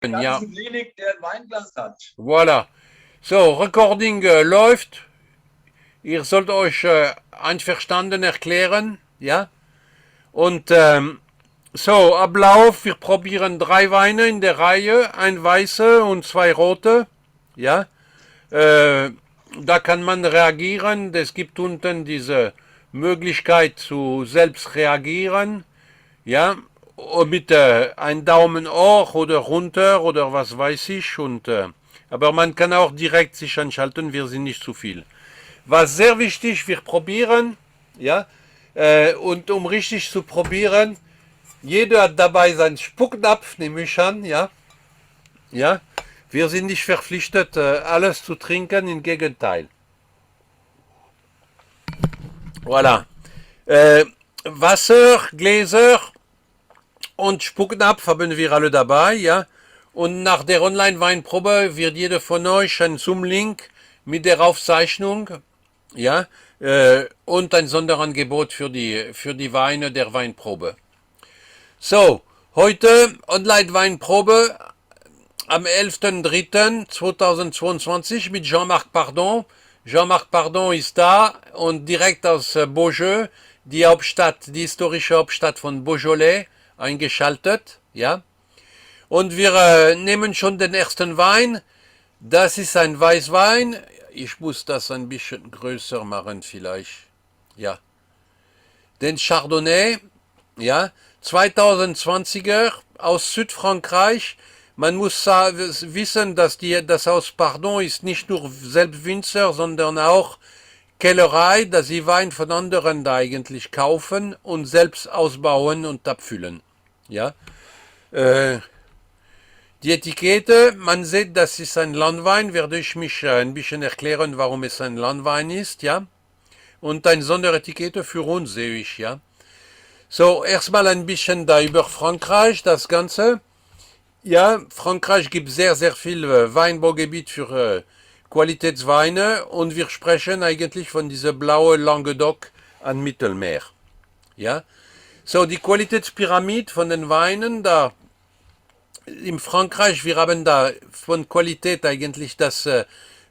der Ja, ganzen Klinik, der ein Weinglas hat. voilà. So, Recording läuft. Ihr sollt euch einverstanden erklären, ja? Und so, Ablauf, wir probieren 3 Weine in der Reihe, ein weiße und 2 rote, ja? Äh, Da kann man reagieren. Es gibt unten diese Möglichkeit zu selbst reagieren, ja? Und mit ein Daumen hoch oder runter oder was weiß ich. Aber man kann auch direkt sich anschalten, wir sind nicht zu viel. Was sehr wichtig, wir probieren, ja, und um richtig zu probieren, jeder hat dabei seinen Spucknapf, nehme ich an, ja, ja. Wir sind nicht verpflichtet, alles zu trinken, im Gegenteil. Voilà. Äh, Wasser, Gläser und Spucknapf haben wir alle dabei, ja. Und nach der Online-Weinprobe wird jeder von euch einen Zoom-Link mit der Aufzeichnung, ja, und ein Sonderangebot für die Weine der Weinprobe. So, heute Online-Weinprobe am 11.03.2022 mit Jean-Marc Pardon. Jean-Marc Pardon ist da und direkt aus Beaujeu, die Hauptstadt, die historische Hauptstadt von Beaujolais, eingeschaltet, ja. Und wir nehmen schon den ersten Wein. Das ist ein Weißwein. Ich muss das ein bisschen größer machen vielleicht. Ja. Den Chardonnay, ja. 2020er aus Südfrankreich. Man muss wissen, dass das Haus Pardon ist nicht nur selbst Winzer, sondern auch Kellerei, dass sie Wein von anderen da eigentlich kaufen und selbst ausbauen und abfüllen. Ja. Äh, Die Etikette, man sieht, das ist ein Landwein, werde ich mich ein bisschen erklären, warum es ein Landwein ist, ja. Und eine Sonderetikette für uns sehe ich, ja. So, erstmal ein bisschen da über Frankreich, das Ganze. Ja, Frankreich gibt sehr, sehr viel Weinbaugebiet für Qualitätsweine und wir sprechen eigentlich von dieser blaue Languedoc am Mittelmeer. Ja, so die Qualitätspyramide von den Weinen, da in Frankreich, wir haben da von Qualität eigentlich das,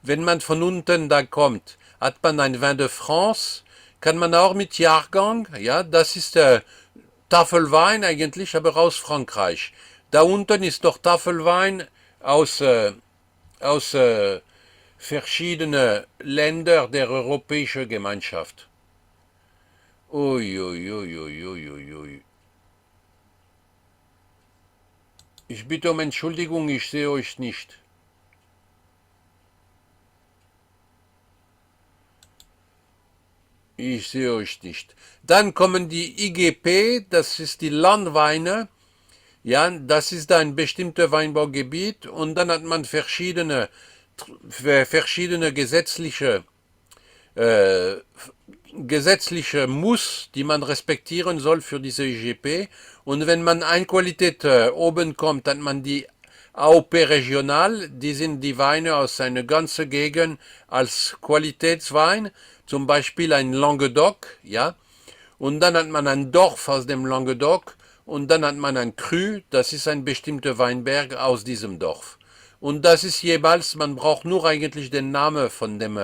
wenn man von unten da kommt, hat man ein Vin de France, kann man auch mit Jahrgang, ja, das ist Tafelwein eigentlich, aber aus Frankreich. Da unten ist doch Tafelwein aus, aus verschiedenen Ländern der Europäischen Gemeinschaft. Ui, ui, ui, ui, ui, ui, ui. Ich bitte um Entschuldigung, ich sehe euch nicht. Ich sehe euch nicht. Dann kommen die IGP, das ist die Landweine. Ja, das ist ein bestimmtes Weinbaugebiet und dann hat man verschiedene äh, gesetzliche Muss, die man respektieren soll für diese IGP. Und wenn man eine Qualität oben kommt, hat man die AOP regional, die sind die Weine aus einer ganzen Gegend als Qualitätswein, zum Beispiel ein Languedoc, ja. Und dann hat man ein Dorf aus dem Languedoc und dann hat man ein Cru, das ist ein bestimmter Weinberg aus diesem Dorf. Und das ist jeweils, man braucht nur eigentlich den Namen von dem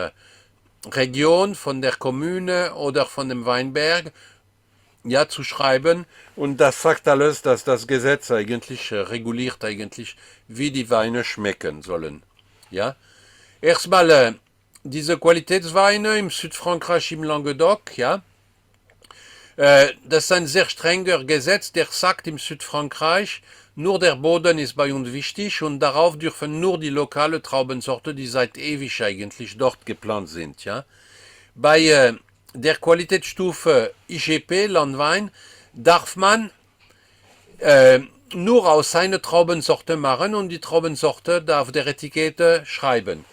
Region, von der Kommune oder von dem Weinberg, ja, zu schreiben. Und das sagt alles, dass das Gesetz eigentlich reguliert eigentlich, wie die Weine schmecken sollen. Ja. Erstmal diese Qualitätsweine im Südfrankreich, im Languedoc, ja. Das ist ein sehr strenger Gesetz, der sagt im Südfrankreich, nur der Boden ist bei uns wichtig und darauf dürfen nur die lokale Traubensorte, die seit ewig eigentlich dort geplant sind. Ja? Bei der Qualitätsstufe IGP, Landwein, darf man äh, nur aus einer Traubensorte machen und die Traubensorte da auf der Etikette schreiben.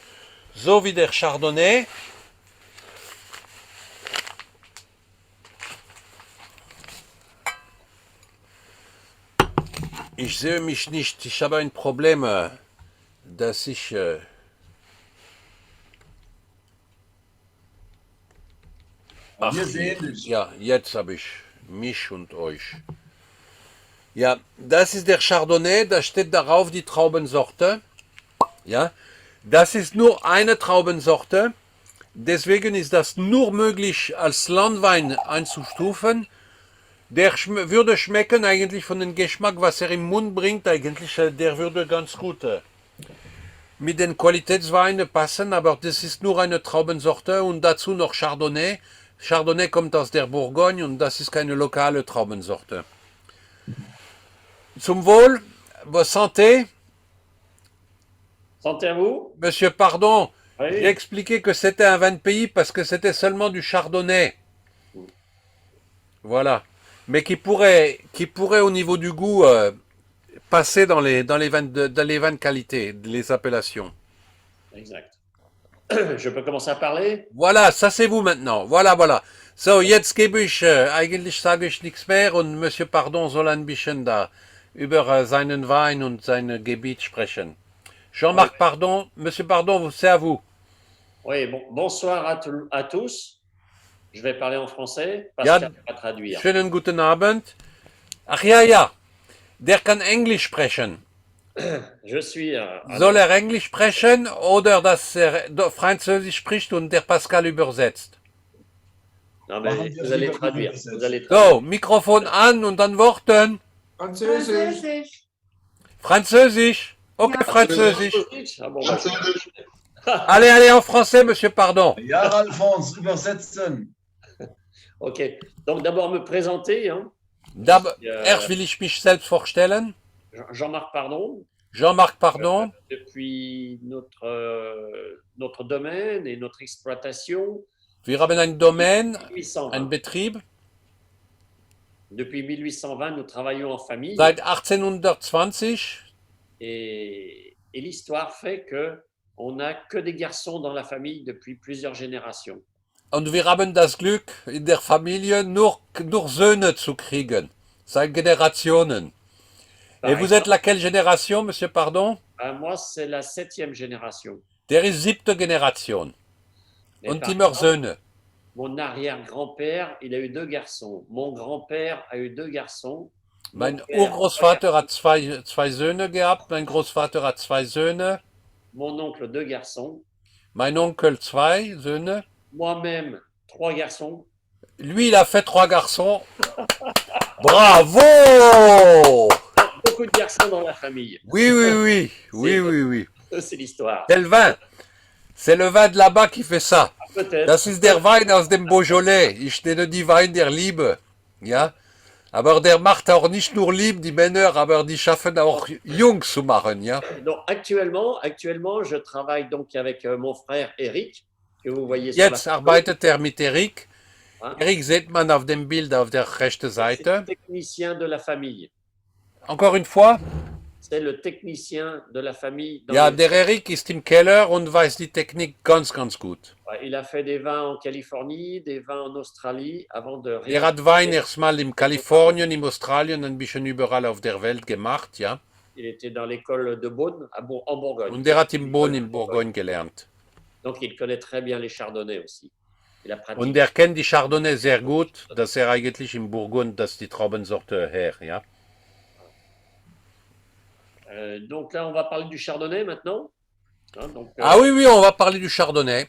So wie der Chardonnay. Ich sehe mich nicht. Ich habe ein Problem, dass ich. Wir Ach, sehen dich. ja, jetzt habe ich mich und euch. Ja, das ist der Chardonnay, da steht darauf die Traubensorte. Ja, das ist nur eine Traubensorte. Deswegen ist das nur möglich als Landwein einzustufen. Der würde schmecken eigentlich von dem Geschmack, was er im Mund bringt, eigentlich, der würde ganz gut mit den Qualitätsweinen passen, aber das ist nur eine Traubensorte und dazu noch Chardonnay. Chardonnay kommt aus der Bourgogne und das ist keine lokale Traubensorte. Zum Wohl, bonne santé. Santé à vous. Monsieur, pardon, Oui. j'ai expliqué que c'était un vin de pays parce que c'était seulement du chardonnay. Voilà. Mais qui pourrait au niveau du goût passer dans les vins dans les vins de qualité, les appellations. Exact. Je peux commencer à parler? Voilà, ça c'est vous maintenant. Voilà, voilà. So, jetzt gebe ich, eigentlich sage ich nichts mehr und Monsieur Pardon soll ein bisschen da über seinen Wein und sein Gebiet sprechen. Jean-Marc Pardon, Monsieur Pardon, c'est à vous. Oui, bon, bonsoir à tous. Je vais parler en français, Ja, Pascal va traduire. schönen guten Abend. Ach ja, ja, der kann Englisch sprechen. Je suis Soll er Englisch sprechen oder dass er Französisch spricht und der Pascal übersetzt? Non, mais Machen wir vous allez lieber traduire. übersetzt. Vous allez traduire. So, Mikrofon an und dann Worten. Französisch. Französisch. Okay, Französisch. Ah bon, bah, Allez, allez, en français, Monsieur Pardon. Ja, Alphonse, übersetzen. ok. Donc d'abord me présenter. Hein. Erst will ich mich selbst vorstellen. Jean-Marc Pardon. Jean-Marc Pardon. Depuis notre domaine et notre exploitation. Wir haben ein Domaine, 1820. ein Betrieb. Depuis 1820, nous travaillons en famille. Seit 1820. Et l'histoire fait que on n'a que des garçons dans la famille depuis plusieurs générations. Und wir haben das Glück, in der Familie nur Söhne zu kriegen. Seit Generationen. Par Et vous êtes laquelle génération, Monsieur Pardon? moi, c'est la 7e génération. Der ist 7. Generation. Mais Und par immer exemple, Söhne. mon arrière-grand-père, il a eu 2 garçons. Mon grand-père a eu 2 garçons. Mein Mon père, Urgroßvater hat zwei Söhne gehabt, mein Großvater hat 2 Söhne, mon oncle, 2 garçons. mein Onkel 2 Söhne. Moi-même, 3 garçons. Lui, il a fait 3 garçons. Bravo! Beaucoup de garçons dans la famille. Oui, oui, oui. Oui, oui, oui. C'est l'histoire. C'est le vin. C'est le vin de là-bas qui fait ça. Peut-être. Das ist der Wein aus dem Beaujolais. Ich nenne die Wein der Liebe. Ja? Aber der macht auch nicht nur lieb, die Männer, aber die schaffen auch jung zu machen. Ja? Donc, actuellement, je travaille donc avec mon frère Eric, que vous voyez sur Jetzt la arbeitet er mit Eric. Ah. Eric sieht man auf dem Bild auf der rechten C'est le Seite. technicien de la famille. Encore une fois, C'est le technicien de la famille. Dans ja, le- der Eric ist im Keller und weiß die Technik ganz, ganz gut. Il a fait des vins en Californie, des vins en Australie, avant de Er hat Wein erstmal in Kalifornien, in Australien, ein bisschen überall auf der Welt gemacht, ja. Il était dans l'école de Beaune, en Bourgogne. Und er hat in Bonn in Bourgogne gelernt. Donc il connaît très bien les chardonnays aussi. Il a pratiqué. Und er kennt die Chardonnay sehr gut, dass er eigentlich in Bourgogne, das ist die Traubensorte her, ja. Donc là, on va parler du chardonnay maintenant. Hein, donc, Ah oui, oui, on va parler du Chardonnay.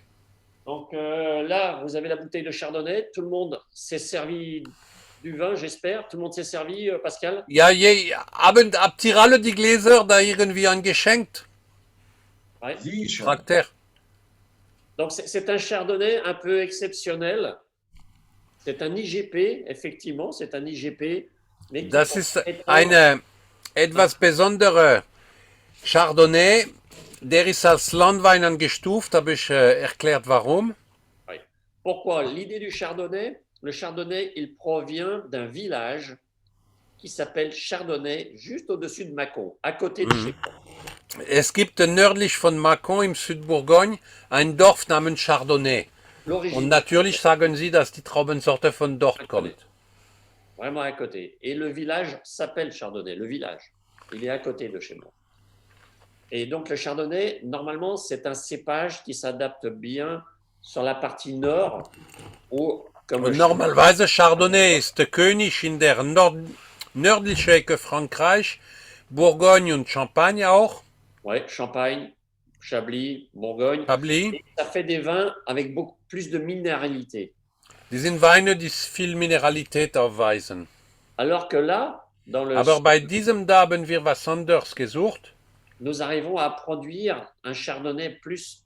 Donc là, vous avez la bouteille de chardonnay. Tout le monde s'est servi du vin, j'espère. Tout le monde s'est servi, Pascal? Ja, habt ihr alle die Gläser da irgendwie angeschenkt? Ouais. Sicher. Fragt er. Donc c'est un chardonnay un peu exceptionnel. C'est un IGP, effectivement, c'est un IGP. Mais qui Das porte ist étrange- eine etwas besondere Chardonnay. Der ist als Landwein angestuft, habe ich erklärt warum. Pourquoi? L'idée du chardonnay, le chardonnay, il provient d'un village qui s'appelle Chardonnay, juste au-dessus de Mâcon, à côté de chez moi. Es gibt nördlich von Mâcon im Südbourgogne ein Dorf namens Chardonnay. Und L'origine, natürlich sagen sie, dass die Traubensorte von dort kommt. vraiment à côté. Et le village s'appelle Chardonnay, le village. Il est à côté de chez moi. Et donc le chardonnay, normalement, c'est un cépage qui s'adapte bien sur la partie nord, où, comme Und le normalerweise Chardonnay ist der König in der nördliche Ecke Frankreich, Bourgogne und Champagne auch, Ouais, Champagne, Chablis, Bourgogne. Chablis. Et ça fait des vins avec beaucoup plus de minéralité. Die sind Weine, die viel Mineralität aufweisen. Alors que là, dans le Aber sud, bei diesem da haben wir was anderes gesucht. nous arrivons à produire un chardonnay plus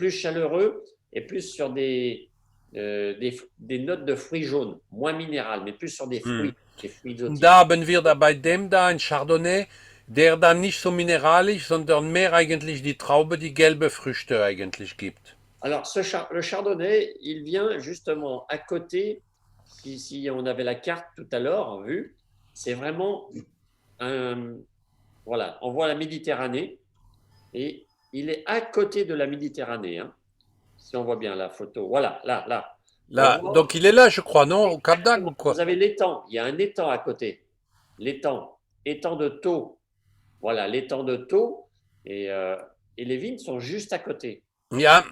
chaleureux et plus sur des notes de fruits jaunes, moins minérales, mais plus sur des fruits Und exotiques. da haben wir da bei dem da ein Chardonnay, der dann nicht so mineralisch, sondern mehr eigentlich die Traube, die gelbe Früchte eigentlich gibt. Alors, le chardonnay, il vient justement à côté, si on avait la carte tout à l'heure vue, c'est vraiment un. Voilà, on voit la Méditerranée et il est à côté de la Méditerranée, hein, si on voit bien la photo. Voilà, là. Là, On voit- donc il est là, je crois, non? Au Cap d'Agde ou quoi? Vous avez l'étang, il y a un étang à côté. L'étang, étang de Thau. Voilà, l'étang de Thau et les vignes sont juste à côté. Ja,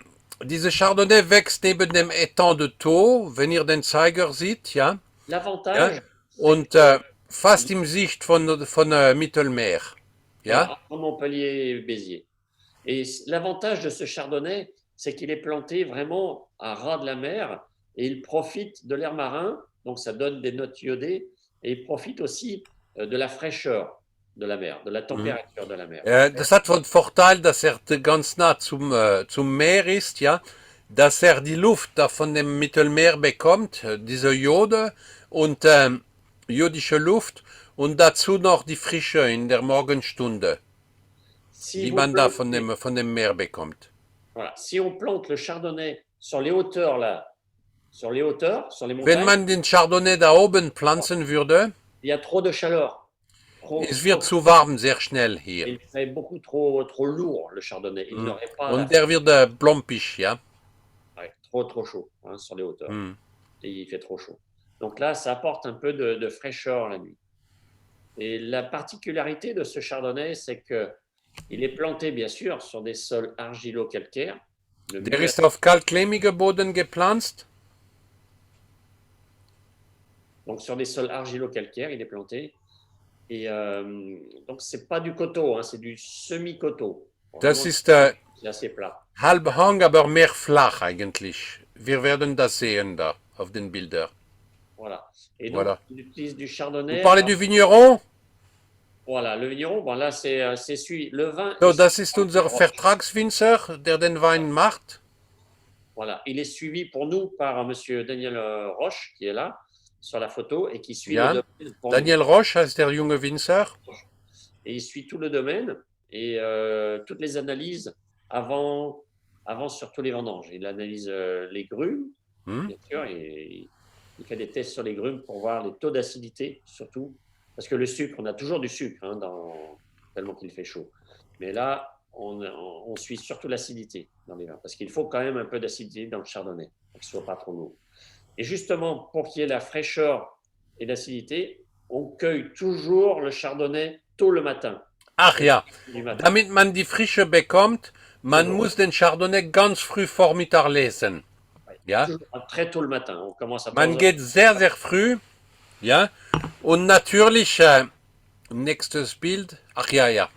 diese Chardonnay wächst neben dem Étang de Thau, wenn ihr den Zeiger seht, ja. L'avantage, Und fast im Sicht von Mittelmeer. Ja? entre Montpellier et Béziers. Et l'avantage de ce chardonnay, c'est qu'il est planté vraiment à ras de la mer et il profite de l'air marin, donc ça donne des notes iodées, et il profite aussi de la fraîcheur de la mer, de la température de la mer. Das hat den Vorteil, dass ganz nah zum Meer ist, ja. Dass die Luft da von dem Mittelmeer bekommt, diese Jode und jodische Luft und dazu noch die Frische in der Morgenstunde, Si, die vous man da plantez- von dem Meer bekommt. voilà, si on plante le chardonnay sur les hauteurs, là, sur les Wenn montagnes, man den Chardonnay da oben pflanzen würde, il y a trop de chaleur. es wird zu warm sehr schnell hier. Il serait beaucoup trop lourd, le chardonnay. Il n'aurait pas Und der wird blompig, ja. ouais, trop chaud hein, sur les hauteurs. Mm. Et il fait trop chaud. Donc là, ça apporte un peu de fraîcheur la nuit. Et la particularité de ce chardonnay, c'est qu'il est planté, bien sûr, sur des sols argilo-calcaires. Le Der mieux- ist auf kalklehmige Boden gepflanzt. Donc sur des sols argilo-calcaires, il est planté. Et donc, c'est pas du coteau, hein, c'est du semi-coteau. Das Vraiment, ist c'est assez plat. halb Hang, aber mehr flach eigentlich. Wir werden das sehen da auf den Bildern. Voilà. Et donc, Voilà. il utilise du chardonnay. Vous parlez du Vigneron? Voilà, le vigneron, bon, là, c'est celui, le vin. So, das ist unser Vertragswinzer, der den Wein macht. Voilà, il est suivi pour nous par monsieur Daniel Roche, qui est là, sur la photo, et qui suit Ja. le domaine pour Daniel Roche heißt der junge Winzer. nous. Et il suit tout le domaine et toutes les analyses avant surtout les vendanges. Il analyse les grumes, Hm? bien sûr, et il fait des tests sur les grumes pour voir les taux d'acidité, surtout. Parce que le sucre, on a toujours du sucre, hein, tellement qu'il fait chaud. Mais là, on suit surtout l'acidité dans les vins, parce qu'il faut quand même un peu d'acidité dans le chardonnay, pour qu'il ne soit pas trop lourd. Et justement, pour qu'il y ait la fraîcheur et l'acidité, on cueille toujours le chardonnay tôt le matin. Ach ja, Du matin. damit man die Frische bekommt, man muss den Chardonnay ganz früh Vormittag lesen. Ja? Toujours très tôt le matin. On commence à Man 3 geht sehr früh. Ja? Und natürlich, nächstes Bild. Ach ja.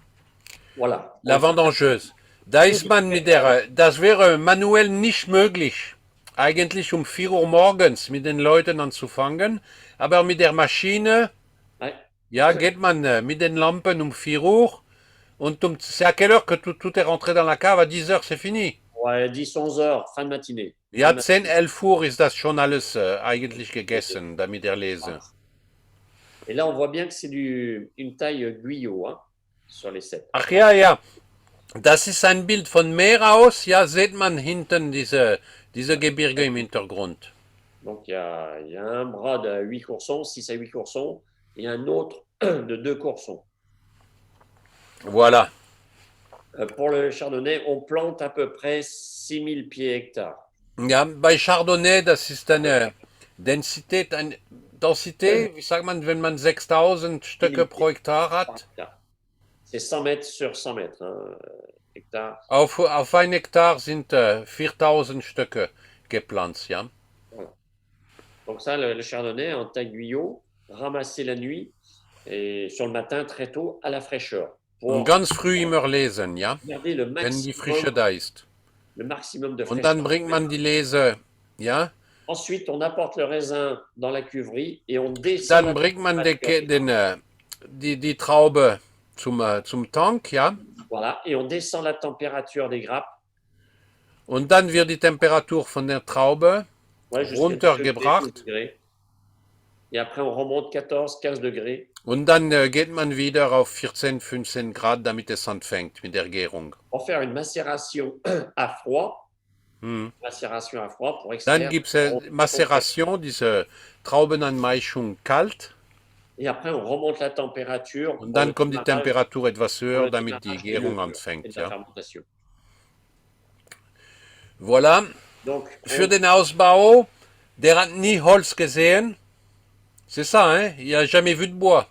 Voilà. La vendangeuse. Da ist man mit das wäre manuell nicht möglich. Eigentlich 4 Uhr morgens mit den Leuten anzufangen. Aber mit der Maschine, Ouais. ja, geht man mit den Lampen 4 Uhr. Und c'est à quelle heure que tout est rentré dans la cave? À 10 heures, c'est fini. Ouais, 10, 11 heures, fin de matinée. Ja, 10, 11 Uhr ist das schon alles eigentlich gegessen, damit lese. Et là, on voit bien que c'est une taille Guyot, hein, sur les 7. Ach ja. Das ist ein Bild von Meer aus. Ja, sieht man hinten diese Gebirge im Hintergrund. Donc, il y a un bras de 8 coursons, 6 à 8 coursons, et un autre de 2 coursons. Voilà. Pour le chardonnay, on plante à peu près 6000 pieds hectares. Ja, bei Chardonnay, das ist eine Densität, wie sagt man, wenn man 6000 Stöcke pro Hektar hat? C'est 100 mètres sur 100 mètres, hein, hectares. Auf ein Hektar sind 4000 Stöcke gepflanzt, ja. Donc ça, le chardonnay en taille Guyot, ramassé la nuit, et sur le matin très tôt à la fraîcheur Und pour ganz früh immer lesen, ja? garder Wenn die Frische da ist. le maximum de Und dann fraîcheur. bringt man die Lese, ja? Ensuite, on apporte le raisin dans la cuverie et on descend Dann la bringt man température. die Traube zum Tank, ja? Voilà, et on descend la température des grappes. Und dann wird die Temperatur von der Traube Ouais, jusqu'à 12 runtergebracht. degrés. Et après, on remonte 14, 15 degrés. Und dann geht man wieder auf 14, 15 Grad, damit es anfängt mit der Gärung. Pour faire une macération à froid. Hm. Macération à froid pour extraire. Dann gibt es Maceration, diese Traubenanmaischung kalt. Et après, on remonte la température. Und dann kommt die Temperatur etwas höher, damit die Gärung et anfängt. la Ja. fermentation. Voilà. Donc, Für den Ausbau, der hat nie Holz gesehen. C'est ça, hein? Il n'a jamais vu de bois.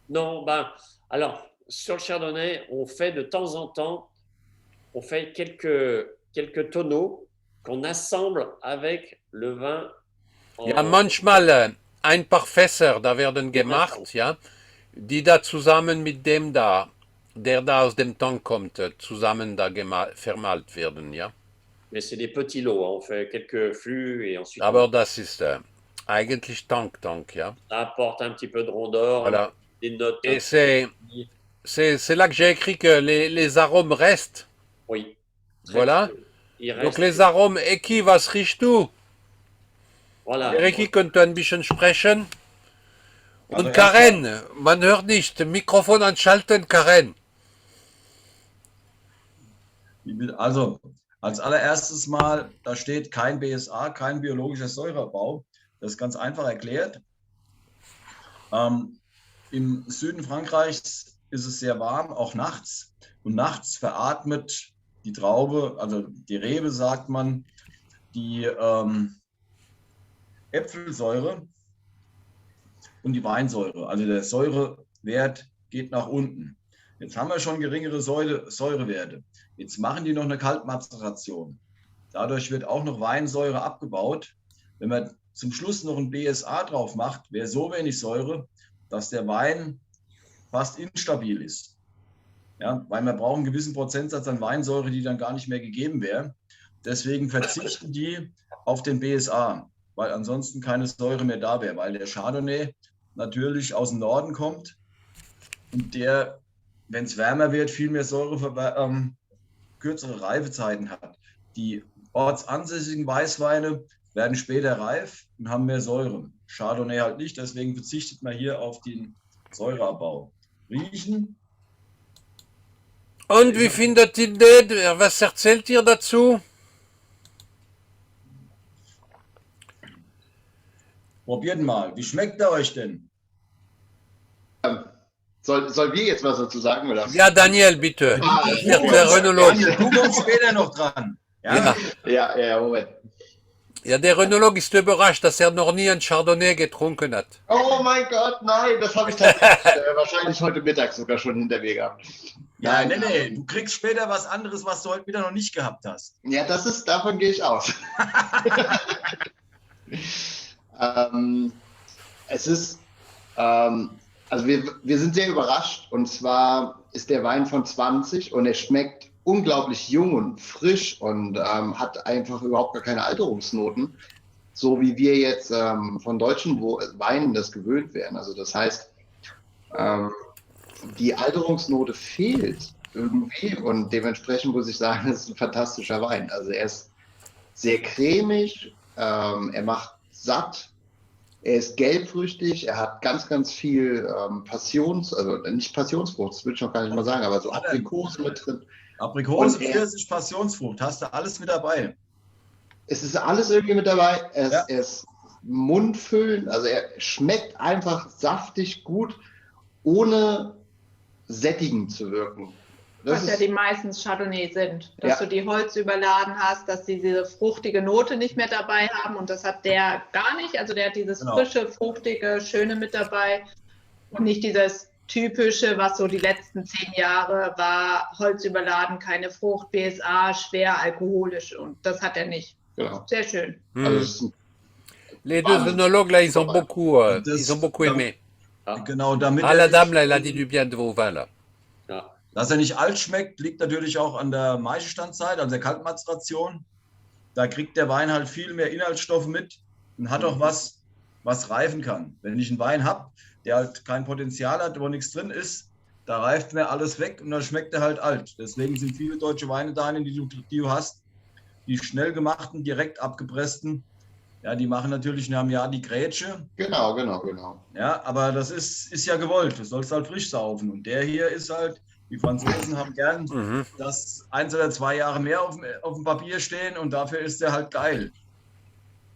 non, ben, alors, sur le chardonnay, on fait de temps en temps, on fait quelques tonneaux qu'on assemble avec le vin. Ja, manchmal ein paar Fässer, da werden gemacht, ja, die da zusammen mit dem da, der da aus dem Tank kommt, zusammen da vermalt werden, ja. Mais c'est des petits lots, hein. On fait quelques fûts et ensuite Aber das ist eigentlich Tank, ja. ça apporte un petit peu de rondeur, Voilà. des notes. Et c'est là que j'ai écrit que les arômes restent. Oui. Voilà. Il reste, Donc les arômes, Eki, was riechst du? voilà. Eki, könnte ein bisschen sprechen? Also Und Karen, man hört nicht, Mikrofon anschalten, Karen. Also, als allererstes mal, da steht kein BSA, kein biologischer Säureabbau. Das ist ganz einfach erklärt. Im Süden Frankreichs ist es sehr warm, auch nachts. Und nachts veratmet die Traube, also die Rebe, sagt man, die Äpfelsäure und die Weinsäure. Also der Säurewert geht nach unten. Jetzt haben wir schon geringere Säurewerte. Jetzt machen die noch eine Kaltmazeration. Dadurch wird auch noch Weinsäure abgebaut. Wenn man zum Schluss noch ein BSA drauf macht, wäre so wenig Säure, dass der Wein fast instabil ist. Ja, weil man braucht einen gewissen Prozentsatz an Weinsäure, die dann gar nicht mehr gegeben wäre. Deswegen verzichten die auf den BSA, weil ansonsten keine Säure mehr da wäre, weil der Chardonnay natürlich aus dem Norden kommt und der, wenn es wärmer wird, viel mehr Säure, kürzere Reifezeiten hat. Die ortsansässigen Weißweine werden später reif und haben mehr Säure. Chardonnay halt nicht, deswegen verzichtet man hier auf den Säureabbau. Riechen. Und wie findet ihr den? Was erzählt ihr dazu? Probiert mal. Wie schmeckt er euch denn? Sollen wir jetzt was dazu sagen? Oder? Ja, Daniel, bitte. Der Daniel, Rönologe. du kommst später noch dran. Ja? Ja. Moment. Ja, der Rönologe ist überrascht, dass er noch nie ein Chardonnay getrunken hat. Oh mein Gott, nein, das habe ich tatsächlich wahrscheinlich heute Mittag sogar schon hinter mir gehabt. Ja, nee, du kriegst später was anderes, was du heute wieder noch nicht gehabt hast. Ja, davon gehe ich aus. Es ist, also wir sind sehr überrascht, und zwar ist der Wein von 20 und er schmeckt unglaublich jung und frisch und hat einfach überhaupt gar keine Alterungsnoten, so wie wir jetzt von deutschen Weinen das gewöhnt wären. Also das heißt, die Alterungsnote fehlt irgendwie und dementsprechend muss ich sagen, es ist ein fantastischer Wein. Also er ist sehr cremig, er macht satt, er ist gelbfrüchtig, er hat ganz, ganz viel also nicht Passionsfrucht, das würde ich noch gar nicht mal sagen, aber so Aprikose mit drin. Aprikose, Pfirsich, Passionsfrucht, hast du alles mit dabei? Es ist alles irgendwie mit dabei. Er ist mundfüllend, also er schmeckt einfach saftig gut, ohne sättigend zu wirken. Was ja die meisten Chardonnay sind, dass du die Holz überladen hast, dass sie diese fruchtige Note nicht mehr dabei haben, und das hat der gar nicht. Also der hat dieses frische, fruchtige, schöne mit dabei und nicht dieses typische, was so die letzten 10 Jahre war: Holz überladen, keine Frucht, BSA, schwer alkoholisch, und das hat er nicht. Genau. Sehr schön. Also Les deux œnologues, là, ils ont beaucoup aimé. Ah, Genau, damit Ah, er la nicht, dame, là, elle a dit du bien de vos vins, là. ah, dass er nicht alt schmeckt, liegt natürlich auch an der Maischestandzeit, also der Kaltmazeration. Da kriegt der Wein halt viel mehr Inhaltsstoffe mit und hat auch was, was reifen kann. Wenn ich einen Wein habe, der halt kein Potenzial hat, wo nichts drin ist, da reift mir alles weg und dann schmeckt er halt alt. Deswegen sind viele deutsche Weine da, die du hast, die schnell gemachten, direkt abgepressten. Ja, die machen natürlich nach einem Jahr die Grätsche. Genau. Ja, aber das ist ja gewollt. Du sollst halt frisch saufen. Und der hier ist halt, die Franzosen haben gern, dass 1 oder 2 Jahre mehr auf dem Papier stehen und dafür ist der halt geil.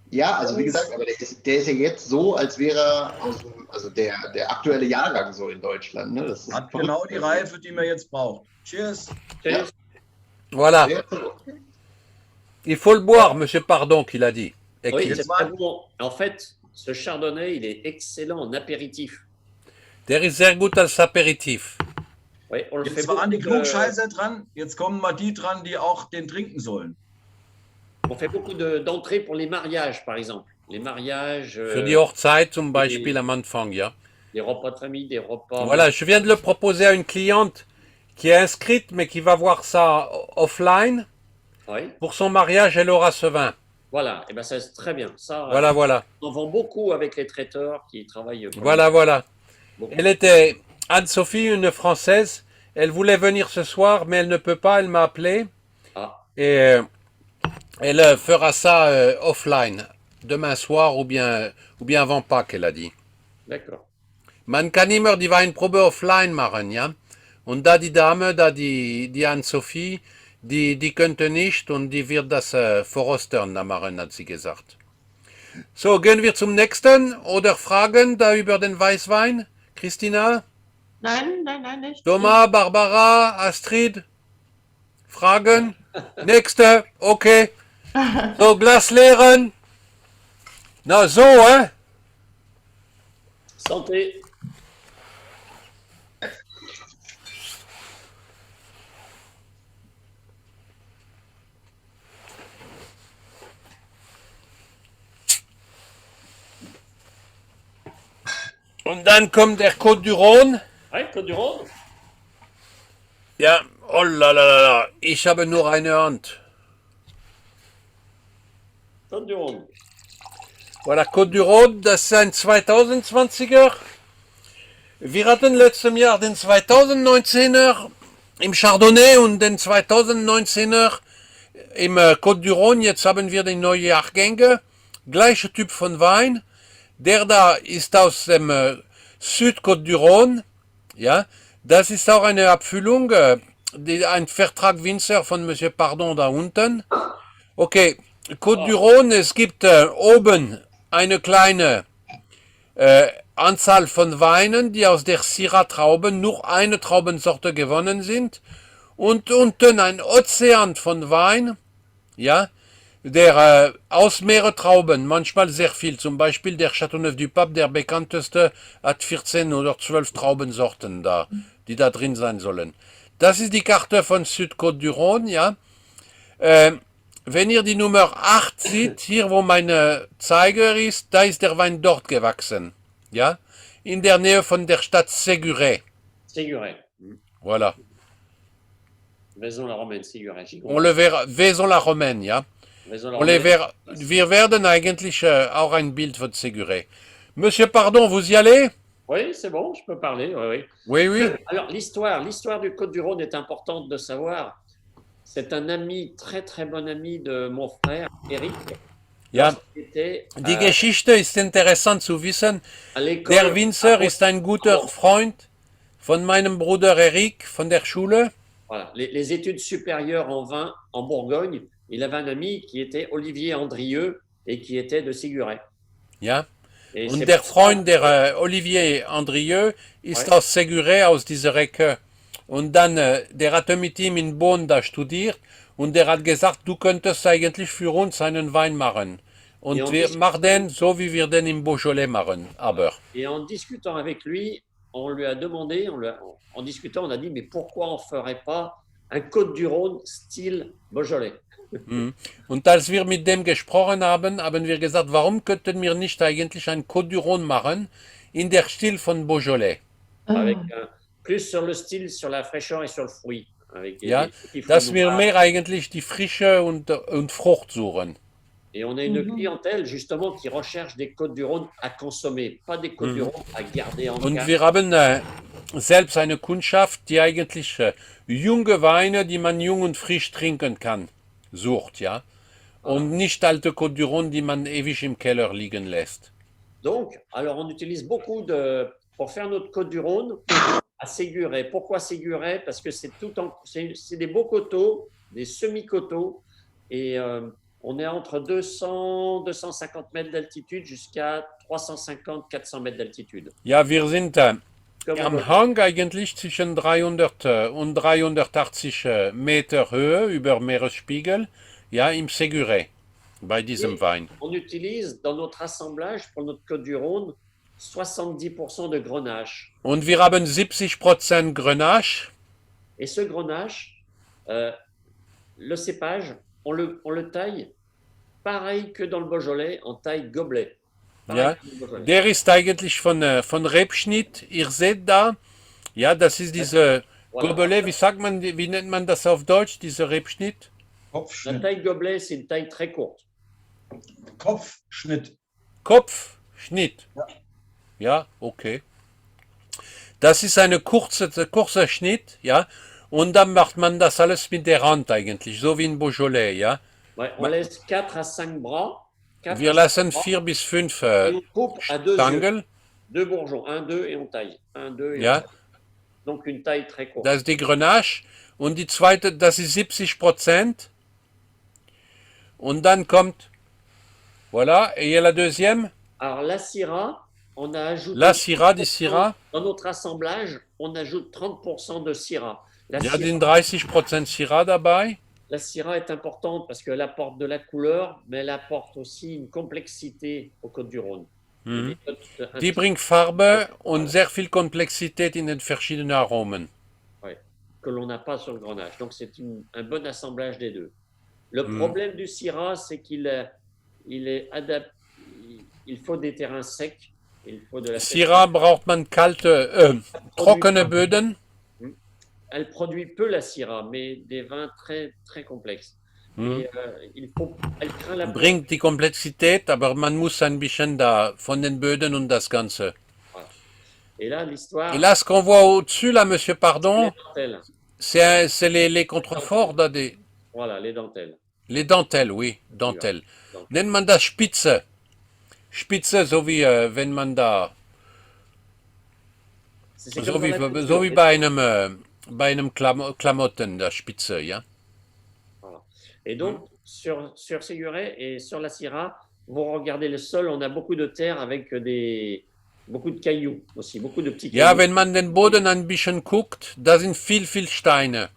Ja, also wie gesagt, aber der ist ja jetzt so, als wäre er also der aktuelle Jahrgang so in Deutschland. Ne? Das ist Hat genau die Reife, die man jetzt braucht. Cheers. cheers. Voilà. Ja. Il faut le boire, monsieur Pardon, qu'il a dit. Et Oui, qui- c'est très bon. En fait, ce chardonnay, il est excellent en apéritif. Der ist sehr gut als Aperitif. Oui, on le fait Jetzt waren die beaucoup de, Klugscheißer dran, jetzt kommen mal die dran, die auch den trinken sollen. on fait beaucoup d'entrées pour les mariages, par exemple. Les mariages, Für die Hochzeit zum Beispiel am Anfang, ja. des repas de famille, des repas. Voilà, je viens de le proposer à une cliente qui est inscrite, mais qui va voir ça offline. Oui, Pour son mariage, elle aura ce vin. voilà. Et ben ça c'est très bien. Ça, Voilà, voilà. on en vend beaucoup avec les traiteurs qui travaillent. Voilà, voilà. Beaucoup. Elle était Anne-Sophie, une Française. Elle voulait venir ce soir, mais elle ne peut pas. Elle m'a appelé. Ah, Et elle fera ça offline, demain soir ou bien avant Pâques, elle a dit. d'accord. Man kann immer die Weinprobe offline machen, ja. Und da die Dame, da die Anne-Sophie, die könnte nicht und die wird das vorostern da machen, hat sie gesagt. So, gehen wir zum nächsten oder Fragen da über den Weißwein? Christina? Nein, nicht. Thomas, Barbara, Astrid? Fragen? Nächste? Okay. So, Glas leeren. Na, so, hein? Santé. Und dann kommt der Côte du Rhône. Oui, Côte du Rhône. Ja, oh la la la la, ich habe nur eine Hand. Côte du Rhône. Voilà, Côte du Rhône, das ist ein 2020er. Wir hatten letztes Jahr den 2019er im Chardonnay und den 2019er im Côte du Rhône. Jetzt haben wir die neuen Jahrgänge. Gleicher Typ von Wein. Der da ist aus dem Süd-Côte du Rhône. Ja, das ist auch eine Abfüllung, ein Vertrag Winzer von Monsieur Pardon da unten. Okay, Côte du Rhône, es gibt oben eine kleine Anzahl von Weinen, die aus der Syrah-Trauben, nur eine Traubensorte gewonnen sind. Und unten ein Ozean von Wein, ja, der aus mehreren Trauben, manchmal sehr viel, zum Beispiel der Châteauneuf du Pape, der bekannteste, hat 14 oder 12 Traubensorten da, die da drin sein sollen. Das ist die Karte von Süd-Côte du Rhône, ja. Wenn ihr die Nummer 8 seht, hier wo mein Zeiger ist, da ist der Wein dort gewachsen, ja, in der Nähe von der Stadt Séguret. Séguret. Voilà. Vaison-la-Romaine, Séguret. On le verra, Vaison-la-Romaine, ja. Wir werden eigentlich auch ein Bild von Séguret. Monsieur Pardon, vous y allez? Oui, c'est bon, je peux parler. Oui, oui. Oui, oui. Alors, l'histoire du Côte du Rhône est importante de savoir. C'est un ami, très très bon ami de mon frère, Eric. Ja, Il était die Geschichte ist interessant zu wissen. à l'école. Der Winzer ist ein guter Freund von meinem Bruder Eric von der Schule. Voilà, les études supérieures en vin en Bourgogne. Il avait un ami qui était Olivier Andrieux et qui était de Séguret. Ja. Et Und c'est der pour ça Freund, que- der Olivier Andrieux, ist Ouais. aus Séguret, aus dieser Ecke. Und dann, der hatte mit ihm in Bonn da studiert und der hat gesagt, du könntest eigentlich für uns einen Wein machen. Und Ja, und wir ich- machen den so, wie wir den im Beaujolais machen. Aber, Et en discutant avec lui, on lui a demandé, en discutant, on a dit, mais pourquoi on ne ferait pas un Côte du Rhône style Beaujolais? und als wir mit dem gesprochen haben, haben wir gesagt, warum könnten wir nicht eigentlich ein Côte du Rhône machen in der Stil von Beaujolais. avec plus sur le style, sur la fraîcheur et sur le fruit. Avec Ja, des petits fruits dass wir noirs. mehr eigentlich die Frische und Frucht suchen. Et on a une clientèle justement qui recherche des Côtes-du-Rhône à consommer, pas des Côtes-du-Rhône à garder en Und cave. wir haben selbst eine Kundschaft, die eigentlich junge Weine, die man jung und frisch trinken kann, sucht, ja. Und nicht alte Côte du Rhône, die man ewig im Keller liegen lässt. Donc, alors on utilise beaucoup pour faire notre Côte-du-Rhône à Séguret. Pourquoi Séguret? Parce que c'est c'est des beaux coteaux, des semi-coteaux, et on est entre 200, 250 mètres d'altitude jusqu'à 350, 400 mètres d'altitude. Ja, wir sind Comme am Hang eigentlich zwischen 300 und 380 Meter Höhe über Meeresspiegel, ja, im Séguret, bei diesem Wein. on utilise dans notre assemblage pour notre Côte-du-Rhône 70% de Grenache. Und wir haben 70% Grenache. Et ce Grenache, le cépage, on le taille pareil que dans le Beaujolais, en taille gobelet. Ja, der ist eigentlich von Rebschnitt. Ihr seht da, ja, das ist diese Gobelet, wie nennt man das auf Deutsch, dieser Rebschnitt? La Kopfschnitt. taille gobelet, c'est une taille très courte. Kopfschnitt. Kopfschnitt. Ja, okay. Das ist ein kurzer Schnitt, ja, und dann macht man das alles mit der Hand eigentlich, so wie in Beaujolais, ja. Ouais, on laisse 4 à 5 bras. 4 Wir à 5 lassen bras, 4 bis 5 et on coupe à 2 yeux. Stangel, 2 bourgeons, 1, 2 et on taille. 1, 2 et on ja. taille. Donc une taille très courte. Das ist die Grenache und die zweite, das ist 70%. Und dann kommt, voilà, et il y a la deuxième, Alors la Syrah, on a ajouté la Syrah, die Syrah, dans notre assemblage, on ajoute 30% de Syrah. La ja, Syrah, sind 30% Syrah dabei. la Syrah est importante parce qu'elle apporte de la couleur, mais elle apporte aussi une complexité aux Côtes-du-Rhône. Mhm. Des notes un Die petit- bringt Farbe und sehr viel Komplexität in den verschiedenen Aromen. que l'on n'a pas sur le Grenache. Donc c'est un bon assemblage des deux. Le Mm. problème du Syrah, c'est il est adapté. Il faut des terrains secs. Il faut de la Syrah braucht man trockene Böden. Elle produit peu la Syrah, mais des vins très très complexes. Mhm. Et, elle craint la Bringt die Komplexität, aber man muss ein bisschen da von den Böden und das Ganze. Et là, l'histoire. Et là, ce qu'on voit au-dessus, là, monsieur, les pardon, dentelles. c'est les contreforts, da, Voilà, les dentelles. les dentelles, oui, dentelles. Ja. Nennt man das Spitze. Spitze, so wie wenn man da, C'est so comme dans wie, la couture. so wie bei einem Klamotten, der Spitze, ja. Voilà. Et donc, sur Séguret et sur la Syrah, vous regardez le sol, on a beaucoup de terre avec beaucoup de cailloux aussi, beaucoup de petits Ja, cailloux. wenn man den Boden ein bisschen guckt, da sind viel Steine.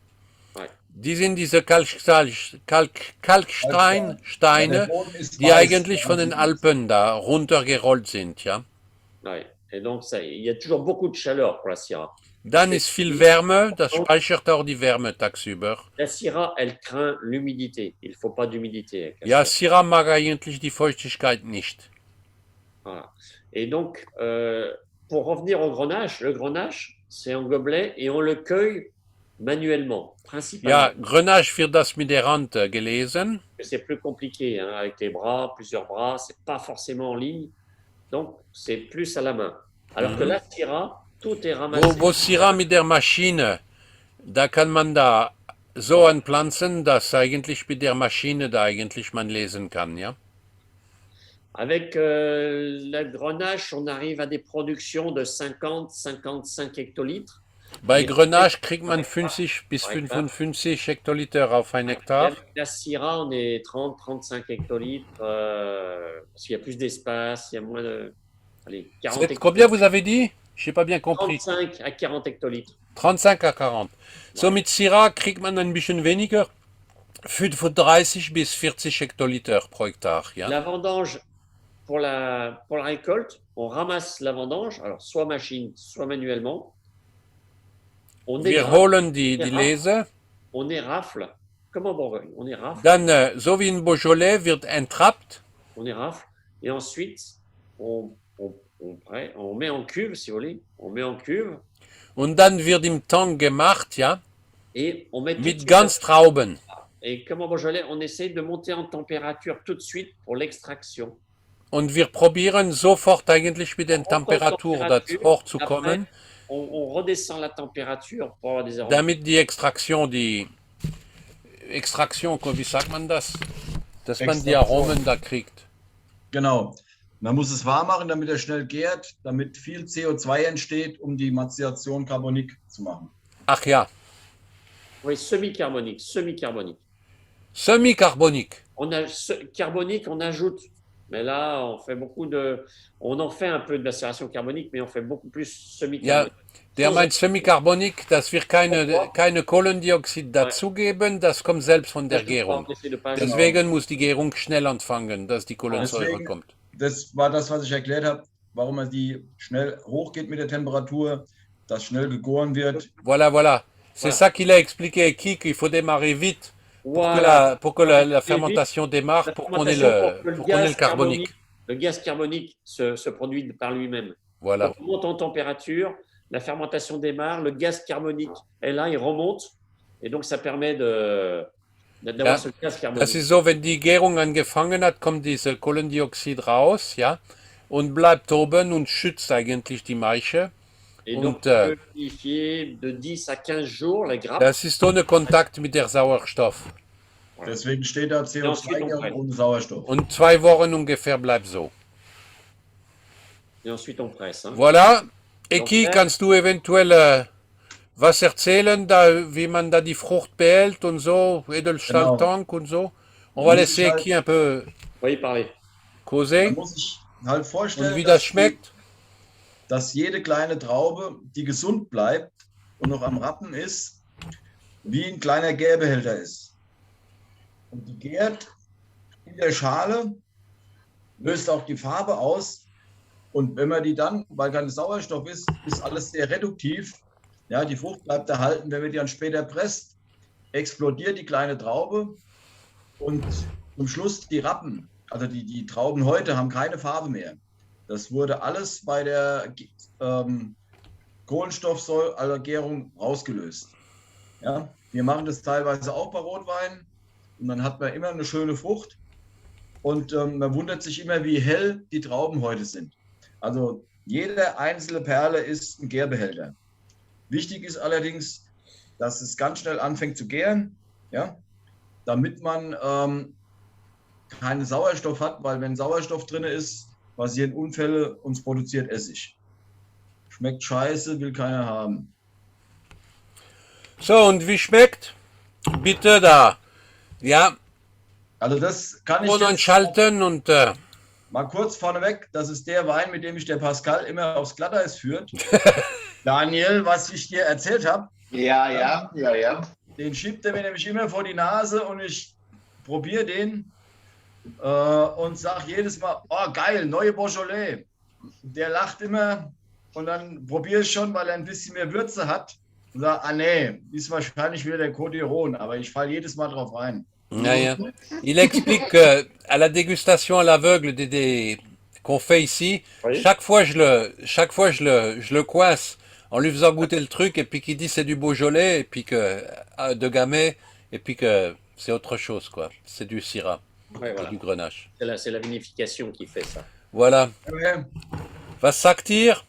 Ouais. Die sind diese Kalksteinsteine, Der Boden ist die weiß, eigentlich ja. von den Alpen da runtergerollt sind, ja. Ouais. Et donc, il y a toujours beaucoup de chaleur pour la Syrah. Dann ist viel Wärme, das speichert auch die Wärme tagsüber. La Syrah, elle craint l'humidité. Il ne faut pas d'humidité avec la Ja, Syrah. Syrah mag eigentlich die Feuchtigkeit nicht. Voilà. Et donc, pour revenir au Grenache, le Grenache, c'est en gobelet et on le cueille manuellement, principalement. Ja, Grenache wird das mit der Hand gelesen. C'est plus compliqué, hein, avec les bras, plusieurs bras, c'est pas forcément en ligne. Donc, c'est plus à la main. Alors que la Syrah, tout est ramassé. Wo Syrah mit der Maschine, da kann man da so anpflanzen, dass eigentlich mit der Maschine da eigentlich man lesen kann, ja. Avec la Grenache, on arrive à des productions de 50-55 hectolitres. Bei Grenache kriegt man 50 bis 55 Hektoliter auf ein Et Hektar. avec la Syrah, on est 30-35 hectolitres, parce qu'il y a plus d'espace, il y a moins de... Allez, 40 Combien vous avez dit? Je n'ai pas bien compris. 35 à 40 hectolitres. 35 à 40. So mit Syrah kriegt man ein bisschen weniger, 35 bis 40 Hektoliter pro Hektar, ja. La vendange, pour la récolte, on ramasse la vendange, alors soit machine, soit manuellement. On Wir érafle, holen die Lese, on érafle, comme en Bourgogne, on érafle, dann, so wie in Beaujolais, wird entrappt. on érafle, et ensuite, on on met en cuve, si vous voulez. On met en cuve Und dann wird im Tank gemacht, ja, et on met tout de mit suite. ganz Trauben. Et comme en Beaujolais, on essaie de monter en température tout de suite pour l'extraction. Und wir probieren sofort eigentlich mit den On monte en Temperaturen das température, hochzukommen, après, on redescend la température pour avoir des aromen. damit die Extraktion, wie sagt man das? Dass man die Extraktion. Aromen da kriegt. Genau. Man muss es warm machen, damit er schnell gärt, damit viel CO2 entsteht, um die Mazellation Carbonik zu machen. Ach ja, Oui, semi-carbonique, semi-carbonique. semi-carbonique. Carbonique, on ajoute. Mais là, on en fait un peu de macération carbonique, mais on fait beaucoup plus Ja, semi-carbonique. der meint Semi-Carbonik, dass wir keine Kohlendioxid dazugeben, das kommt selbst von der Gärung. Deswegen muss die Gärung schnell anfangen, dass die Kohlensäure Deswegen- kommt. Das war das, was ich erklärt habe, warum man die schnell hochgeht mit der Temperatur, dass schnell gegoren wird. Voilà, voilà. C'est Voilà. ça qu'il a expliqué, Kik. Il faut démarrer vite Voilà. pour que la fermentation démarre, La pour qu'on ait fermentation, pour qu'on ait le carbonique. Le gaz carbonique se produit par lui-même. Voilà. Donc, on monte en température, la fermentation démarre, le gaz carbonique est là, il remonte, et donc ça permet d'avoir Ja, ce gaz Das carbonique. ist so, wenn die Gärung angefangen hat, kommt diese Kohlendioxid raus, ja, und bleibt oben und schützt eigentlich die Maische. Et und, donc, on peut vinifier de 10 à 15 jours les grappes. Das ist ohne Kontakt mit der Sauerstoff. Deswegen steht da CO2 ohne Sauerstoff. Und 2 Wochen ungefähr bleibt so. Et ensuite, on presse. Hein. Voilà. Eki, Donc, kannst du eventuell was erzählen, wie man da die Frucht behält und so, Edelstahltank und so? On va laisser Eki un peu Oui, parlez. causer. Man muss sich halt vorstellen, Und wie das schmeckt? dass jede kleine Traube, die gesund bleibt und noch am Rappen ist, wie ein kleiner Gärbehälter ist. Und die gärt in der Schale, löst auch die Farbe aus. Und wenn man die dann, weil kein Sauerstoff ist, ist alles sehr reduktiv. Ja, die Frucht bleibt erhalten. Wenn man die dann später presst, explodiert die kleine Traube und zum Schluss die Rappen. Also die Trauben heute haben keine Farbe mehr. Das wurde alles bei der Kohlenstoffsäuregärung rausgelöst. Ja, wir machen das teilweise auch bei Rotwein und dann hat man immer eine schöne Frucht und man wundert sich immer, wie hell die Trauben heute sind. Also jede einzelne Perle ist ein Gärbehälter. Wichtig ist allerdings, dass es ganz schnell anfängt zu gären, ja, damit man keinen Sauerstoff hat, weil wenn Sauerstoff drin ist, passieren Unfälle und es produziert Essig. Schmeckt scheiße, will keiner haben. So, und wie schmeckt? Bitte da. Ja, Also das kann ich und jetzt anschalten und mal kurz vorneweg. Das ist der Wein, mit dem mich der Pascal immer aufs Glatteis führt. Daniel, was ich dir erzählt habe, Ja. den schiebt er mir nämlich immer vor die Nase und ich probiere den und sage jedes Mal, oh geil, neue Beaujolais. Der lacht immer und dann probiere ich schon, weil er ein bisschen mehr Würze hat. Und sage, ah nee, ist wahrscheinlich wieder der Côte d'Iron, aber ich falle jedes Mal drauf rein. ja, ja. Il explique à la dégustation à l'aveugle qu'on fait ici, Oui. chaque fois je le coince en lui faisant goûter le truc et puis qu'il dit c'est du Beaujolais et puis que de Gamay et puis que c'est autre chose quoi. C'est du Syrah, Ouais, c'est voilà. du Grenache. C'est la vinification qui fait ça. Voilà. Okay. Was sagt ihr?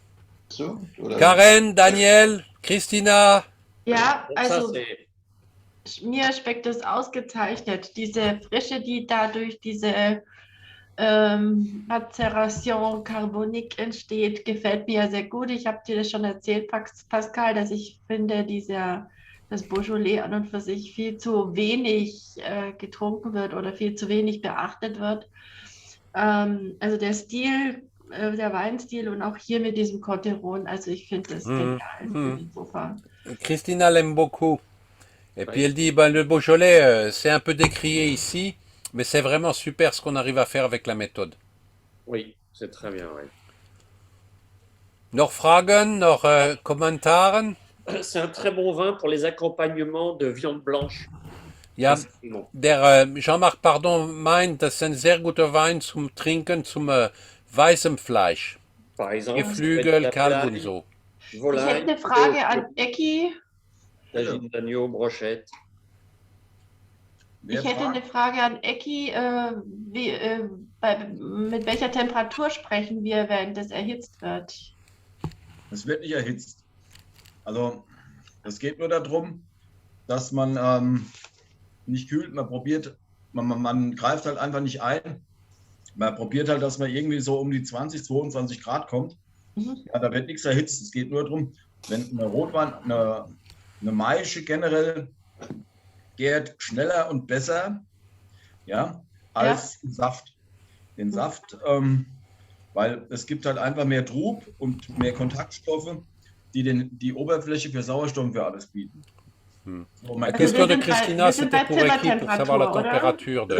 So, oder? Karen, Daniel, Christina? Ja, Donc ça, also c'est mir schmeckt es ausgezeichnet. Diese Frische, die dadurch diese Maceration Carbonique entsteht, gefällt mir sehr gut. Ich habe dir das schon erzählt, Pascal, dass ich finde, das Beaujolais an und für sich viel zu wenig getrunken wird oder viel zu wenig beachtet wird. Also der Stil, der Weinstil und auch hier mit diesem Côte d'Iron, also ich finde das genial. Insofern. Christina l'aime beaucoup. Et puis elle dit, ben, le Beaujolais, c'est un peu décrié ici, mais c'est vraiment super ce qu'on arrive à faire avec la méthode. oui, c'est très bien. Oui. Noch Fragen, noch Kommentaren? C'est un très bon vin pour les accompagnements de viande blanche. Ja, Ça, c'est bon. der Jean-Marc Pardon meint, das ist ein sehr guter Wein zum Trinken, zum weißem Fleisch. Par exemple, Geflügel, Kalb und so. Ich hätte Volaille, eine Frage an Ecki. tagine d'agneau, brochette. Wer Ich hätte fragt? eine Frage an Ecki. Mit welcher Temperatur sprechen wir, während das erhitzt wird? Es wird nicht erhitzt. Also es geht nur darum, dass man nicht kühlt. Man probiert, man greift halt einfach nicht ein. Man probiert halt, dass man irgendwie so um die 20, 22 Grad kommt. Mhm. Ja, da wird nichts erhitzt. Es geht nur darum, wenn eine Rotwein, eine Maische generell gärt schneller und besser, ja, als ein Saft. Den Saft, weil es gibt halt einfach mehr Trub und mehr Kontaktstoffe, die die Oberfläche für Sauerstoff und für alles bieten. So, La man question de wir sind bei- Christina, wir sind c'était bei pour Ecki, pour savoir la Zimmertemperatur, oder? température, Bitte?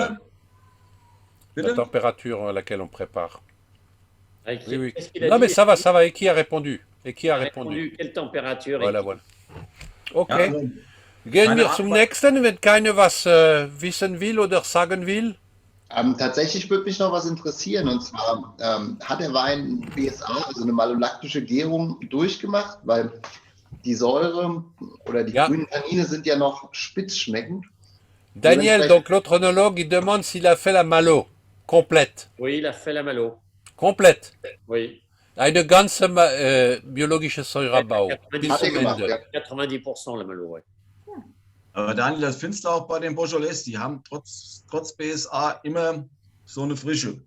la Bitte? température à laquelle on prépare. Avec- Oui, oui. Qu'est-ce qu'il a Non, dit? mais ça va, Ecki a répondu. Ecki a Il a répondu. Quelle température Voilà, est-il? voilà. Ja, Okay. also, Gehen Keine wir zum Antwort. nächsten, wenn keiner was wissen will oder sagen will. Tatsächlich würde mich noch was interessieren, und zwar hat der Wein BSA, also eine malolaktische Gärung, durchgemacht, weil die Säure oder die Ja. grünen Tannine sind ja noch spitz schmeckend. Daniel, donc l'autre onologue, il demande s'il a fait la Malo. Complète. Oui, il a fait la malo. Komplett. Oui, Eine ganze biologische Säurebau. Bis Hat er zum gemacht, Ende. ja. 90% la malo, ouais. aber Daniel, das findest du auch bei den Beaujolais. Die haben trotz BSA immer so eine Frische.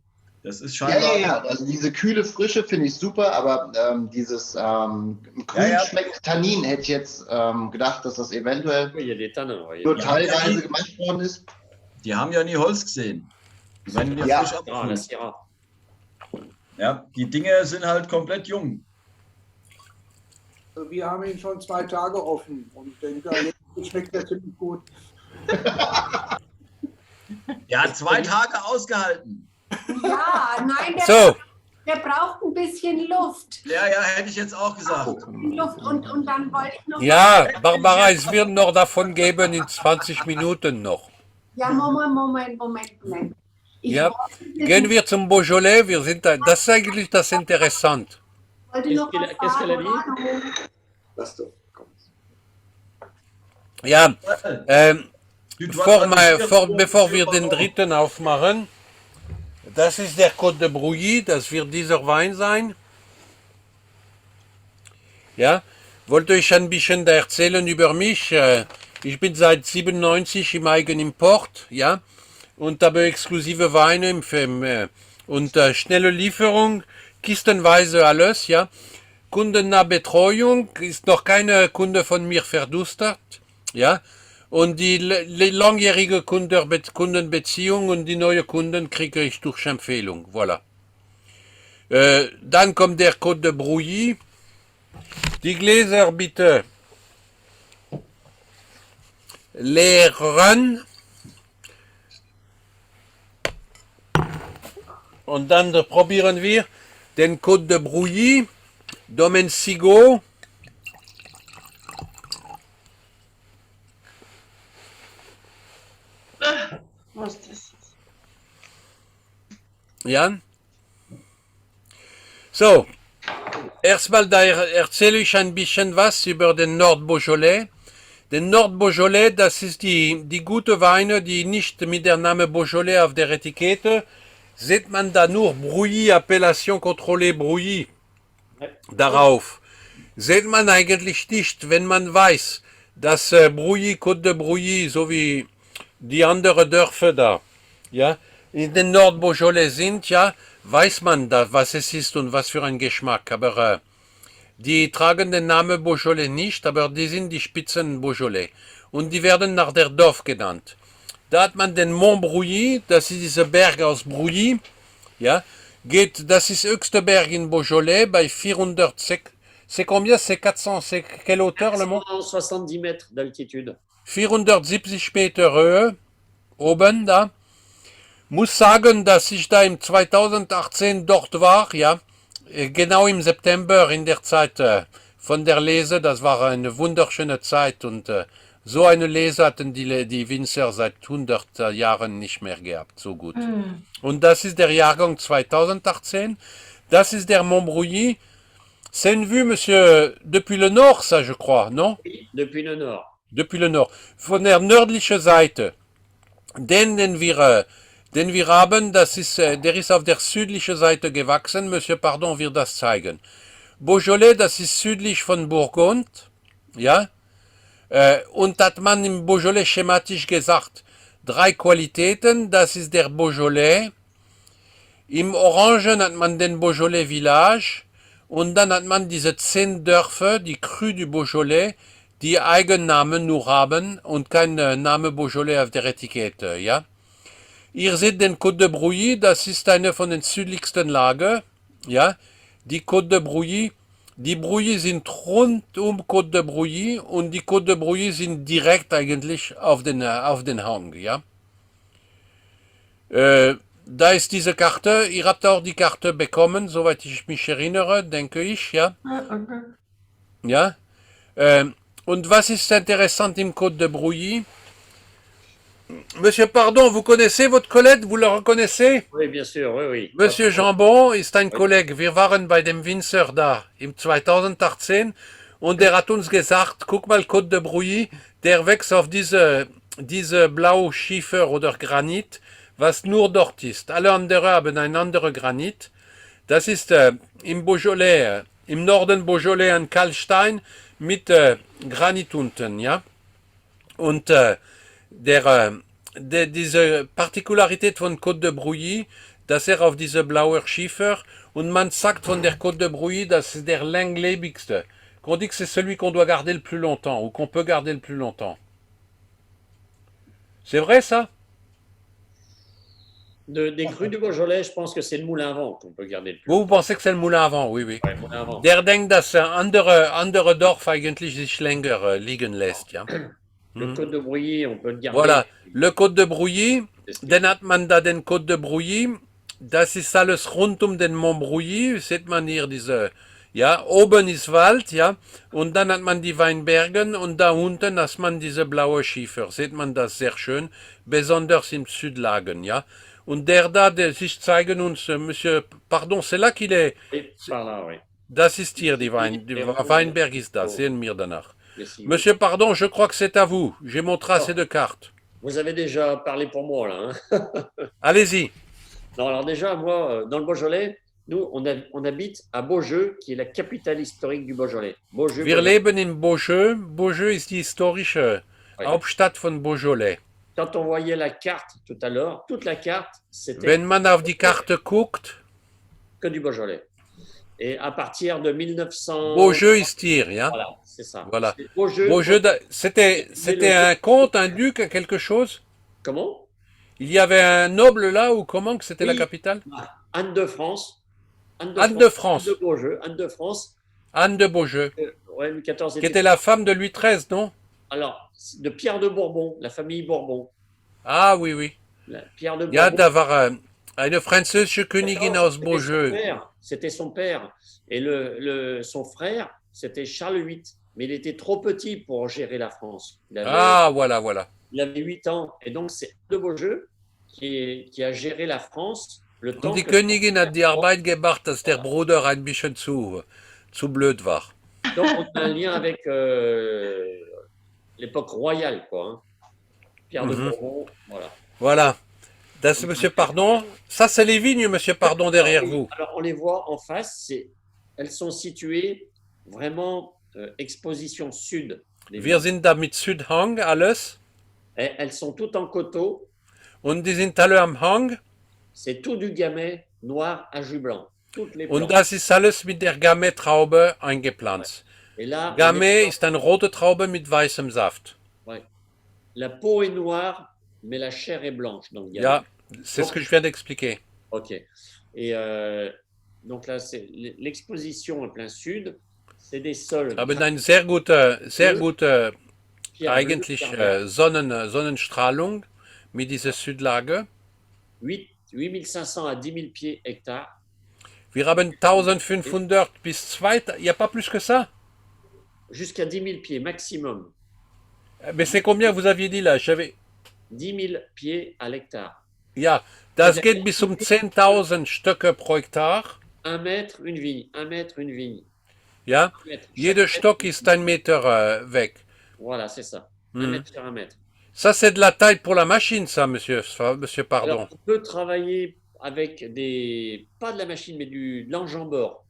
Das ist Ja, scheinbar. ja, ja. Also diese kühle Frische finde ich super, aber dieses grün ja. schmeckende Tannin hätte ich jetzt gedacht, dass das eventuell Oui, il y a des tanins. Oui. nur Ja, teilweise ja. gemacht worden ist. Die haben ja nie Holz gesehen. Die werden ja Ja. frisch Ah, la abgefüllt. Syrah. Ja, die Dinger sind halt komplett jung. Also wir haben ihn schon 2 Tage offen und denke, jetzt schmeckt er ziemlich gut. Ja, 2 Tage ausgehalten. Ja, nein, So, der braucht ein bisschen Luft. Ja, hätte ich jetzt auch gesagt. Luft und dann wollte ich noch. ja, Barbara, es wird noch davon geben in 20 Minuten noch. Ja, Moment. Ich Ja, wollte, gehen wir zum Beaujolais. Wir sind da, das ist eigentlich das Interessant. wollte noch was Qu'est-ce qu'elle a dit? sagen. Lass doch. Komm. Ja, Du hast bevor wir den dritten aufmachen, das ist der Côte de Brouilly, das wird dieser Wein sein. Ja, wollte euch ein bisschen da erzählen über mich. Ich bin seit 97 im Eigenimport, ja, und habe exklusive Weine und schnelle Lieferung, kistenweise alles, ja. Kundennah Betreuung, ist noch keine Kunde von mir verdustert, ja. Und die langjährige Kundenbeziehung und die neue Kunden kriege ich durch Empfehlung, voilà. Dann kommt der Côte de Brouilly. Die Gläser bitte leeren. Und dann probieren wir den Côte de Brouilly, Domaine Sigaud. Was ist das? Ja. So, erstmal da erzähle ich ein bisschen was über den Nord-Beaujolais. Den Nord-Beaujolais, das ist die gute Weine, die nicht mit der Name Beaujolais auf der Etikette, sieht man da nur Brouilly, Appellation contrôlée Brouilly darauf. Sieht man eigentlich nicht, wenn man weiß, dass Brouilly, Côte de Brouilly, so wie die anderen Dörfer da, ja, in den Nord-Beaujolais sind, ja, weiß man da, was es ist und was für ein Geschmack. Aber die tragen den Namen Beaujolais nicht, aber die sind die Spitzen Beaujolais. Und die werden nach der Dorf genannt. Da hat man den Mont Brouilly, das ist dieser Berg aus Brouilly, ja, das ist höchste Berg in Beaujolais bei 400, c'est combien, c'est 400, c'est quelle hauteur le mont? 170 mètres d'altitude. 470 Meter Höhe, oben da. Muss sagen, dass ich da im 2018 dort war, ja, genau im September in der Zeit von der Lese, das war eine wunderschöne Zeit und so eine Lese hatten die Winzer seit 100 Jahren nicht mehr gehabt, so gut. Und das ist der Jahrgang 2018. Das ist der Montbrouilly. C'est une vue, monsieur, depuis le nord, ça, je crois, non? Oui, depuis le nord. Depuis le nord. Von der nördlichen Seite. Den wir haben, das ist, der ist auf der südlichen Seite gewachsen. Monsieur Pardon wird das zeigen. Beaujolais, das ist südlich von Burgund. Ja? Und hat man im Beaujolais schematisch gesagt, 3 Qualitäten. Das ist der Beaujolais. Im Orangen hat man den Beaujolais Village. Und dann hat man diese 10 Dörfer, die Cru du Beaujolais, die Eigennamen nur haben und kein Name Beaujolais auf der Etikette, ja. Ihr seht den Côte de Brouilly, das ist eine von den südlichsten Lagen, ja. Die Côte de Brouilly, die Brouilly sind rund um Côte de Brouilly und die Côte de Brouilly sind direkt eigentlich auf den Hang, ja. Da ist diese Karte, ihr habt auch die Karte bekommen, soweit ich mich erinnere, denke ich, ja. Okay. Ja. Und was ist interessant im Côte de Brouilly? Monsieur Pardon, vous connaissez votre collègue, vous le reconnaissez? Oui, bien sûr, oui, oui. Monsieur Jambon ist ein Kollege, wir waren bei dem Winzer da im 2018 und der hat uns gesagt, guck mal Côte de Brouilly, der wächst auf diese blaue Schiefer oder Granit, was nur dort ist. Alle anderen haben ein anderes Granit. Das ist im Beaujolais, im Norden Beaujolais ein Kalkstein mit Granit unten, ja. Und diese Partikularität von Côte de Brouilly, dass auf diese blaue Schiefer, und man sagt von der Côte de Brouilly, das ist der langlebigste. Qu'on dit que c'est celui qu'on doit garder le plus longtemps, ou qu'on peut garder le plus longtemps. C'est vrai ça? Des crus du Beaujolais, je pense que c'est le moulin à vent qu'on peut garder le plus. Vous pensez que c'est le moulin à vent, oui, oui. Ouais, moulin à vent. Der denkt, dass andere Dorf eigentlich sich länger liegen lässt, ja. Le Côte de Brouilly, on peut le garder. Voilà, le Côte de Brouilly, den hat man da den Côte de Brouilly, das ist alles rund um den Mont Brouilly, sieht man hier diese, ja, oben ist Wald, ja, und dann hat man die Weinbergen und da unten hat man diese blaue Schiefer, sieht man das sehr schön, besonders im Südlagen, ja. Und der da, der sich zeigen uns, Monsieur, pardon, c'est là qu'il est, Et par là, oui. das ist hier, die Weinberg ist da, sehen wir danach. Monsieur, pardon, je crois que c'est à vous. J'ai mon tracé de carte. Vous avez déjà parlé pour moi, là. Hein. Allez-y. Non, alors déjà, moi, dans le Beaujolais, nous, on habite à Beaujeu, qui est la capitale historique du Beaujolais. Beaujeu, Wir leben in Beaujeu. Beaujeu ist die historische Hauptstadt von Beaujolais. Quand on voyait la carte tout à l'heure, toute la carte, c'était Wenn man auf die Karte guckt, que du Beaujolais. Et à partir de 1900... Beaujeu ist hier, ja. Voilà, c'est ça. Voilà. C'est Beaujeu, Beaujeu, c'était un comte, un duc, quelque chose? Comment? Il y avait un noble là, ou comment que c'était la Oui. capitale? Anne de France. Anne de France. Anne de Beaujeu. Anne de France. Anne de Beaujeu, Ouais, Louis XIV qui était la femme de Louis XIII, non? Alors, de Pierre de Bourbon, la famille Bourbon. Ah oui, oui. Pierre de Ja, Bourbon. da war eine französische Königin aus Beaujeu. C'était son père. Et son frère, c'était Charles VIII. Mais il était trop petit pour gérer la France. Ah, voilà, voilà. Il avait 8 ans. Et donc, c'est de Beaujeu qui a géré la France le temps. Und die Königin hat die Arbeit gemacht, dass der Bruder ein bisschen zu blöd war. Donc, on a un lien avec l'époque royale, quoi. Hein. Pierre de Bourbon, voilà. Voilà. Das, Monsieur Pardon. Ça, c'est les vignes, Monsieur Pardon, derrière vous. Alors, on les voit en face. Elles sont situées vraiment exposition sud. Wir sind da mit Südhang, alles. Et elles sont toutes en coteaux. Und die sind alle am Hang. C'est tout du gamay noir à jus blanc. Toutes les Und blancs. das ist alles mit der Gamay-Traube eingepflanzt. Et là, Gamay ist eine rote Traube mit weißem Saft. ouais. La peau est noire, mais la chair est blanche. Donc, Ja, c'est ce que je viens d'expliquer. Ok. Et donc là, c'est l'exposition en plein sud. C'est des sols. Haben eine sehr gute pierre eigentlich bleue, Sonnenstrahlung mit dieser Südlage. 8500 à 10 000 pieds hectares. Wir haben 1500 bis 2000, il n'y a pas plus que ça? Jusqu'à 10 000 pieds maximum. Mais c'est combien vous aviez dit là? 10 000 pieds à l'hectare. Ja, das geht bis um 10.000 Stöcke pro Hektar. 1 mètre, une vigne. 1 mètre, une vigne. Ja? 1 mètre. Jeder Chaque Stock mètre, ist 1 Meter weg. Voilà, c'est ça. 1 Mhm. mètre sur 1 mètre. Ça, c'est de la taille pour la machine, ça, monsieur, pardon. Alors, on peut travailler avec pas de la machine, mais de l'enjambeur.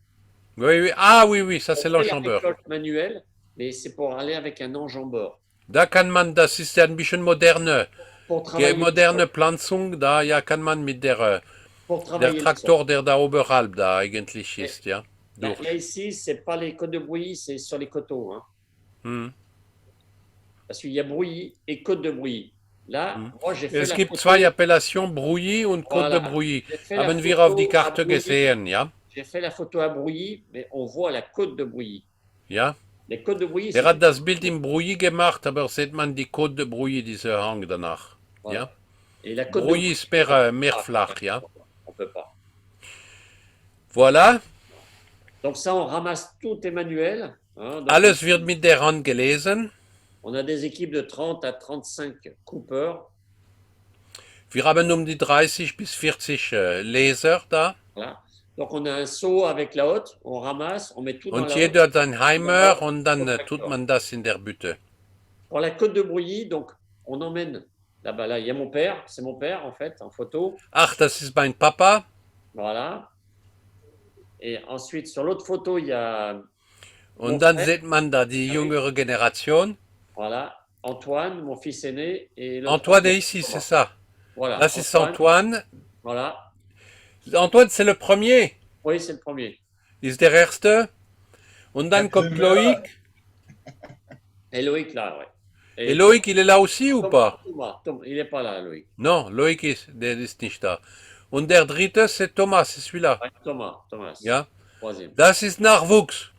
Oui, oui. Ah, oui, oui, ça, c'est On fait la l'enjambeur. récolte manuelle, mais c'est pour aller avec un enjambeur. Da kann man, das ist ja ein bisschen moderne, Pour travailler le moderne sol. Pflanzung, da ja kann man mit Pour der travailler le sol. Traktor, der da oberhalb da eigentlich ist, ja. Là, Durch. là, ici, c'est pas les côtes de Brouilly, c'est sur les coteaux. Hein. Hm. Parce qu'il y a Brouilly et côte de Brouilly. Là, moi, j'ai fait Es la gibt photo. zwei Appellations, Brouilly und Côte Voilà. de Brouilly. J'ai fait la Haben wir photo auf die à Karte Brouilly. gesehen, ja. J'ai fait la photo à Brouilly, mais on voit la côte de Brouilly. Ja. Les côtes de Brouilly, Der hat das Bild im Brouilly gemacht, aber sieht man die Côte de Brouilly, diese Hang danach. Voilà. Ja. Et la côte Brouilly de ist mehr flach, ja. on peut pas. Voilà. Donc ça, on ramasse tout est manuel. Hein. Donc, Alles wird mit der Hand gelesen. on a des équipes de 30 à 35 coupeurs. Wir haben um die 30 bis 40 Leser da. Voilà. Donc on a un seau avec la hotte, on ramasse, on met tout dans Und la jeder hotte. hat einen Heimer und dann tut man das in der Bütte. Pour la côte de Brouilly, donc on emmène là-bas, là, il y a mon père, c'est mon père en fait, en photo. Ach, das ist mein Papa. Voilà. Et ensuite, sur l'autre photo, il y a Und mon dann frère, sieht man da die jüngere Generation. voilà, Antoine, mon fils aîné. Et l'autre Antoine frère, est ici, c'est ça. Voilà. Das ist Antoine. Voilà. Antoine, c'est le premier. Oui, c'est le premier. Ist der erste. Und dann kommt Loïc. Et Loïc là, ouais. Et Loïc, il est là aussi ou pas? Thomas, il n'est pas là, Loïc. Non, Loïc der ist nicht da. Und der dritte, c'est Thomas, c'est celui-là. Ouais, Thomas. Ja. Troisième. Das ist Nachwuchs.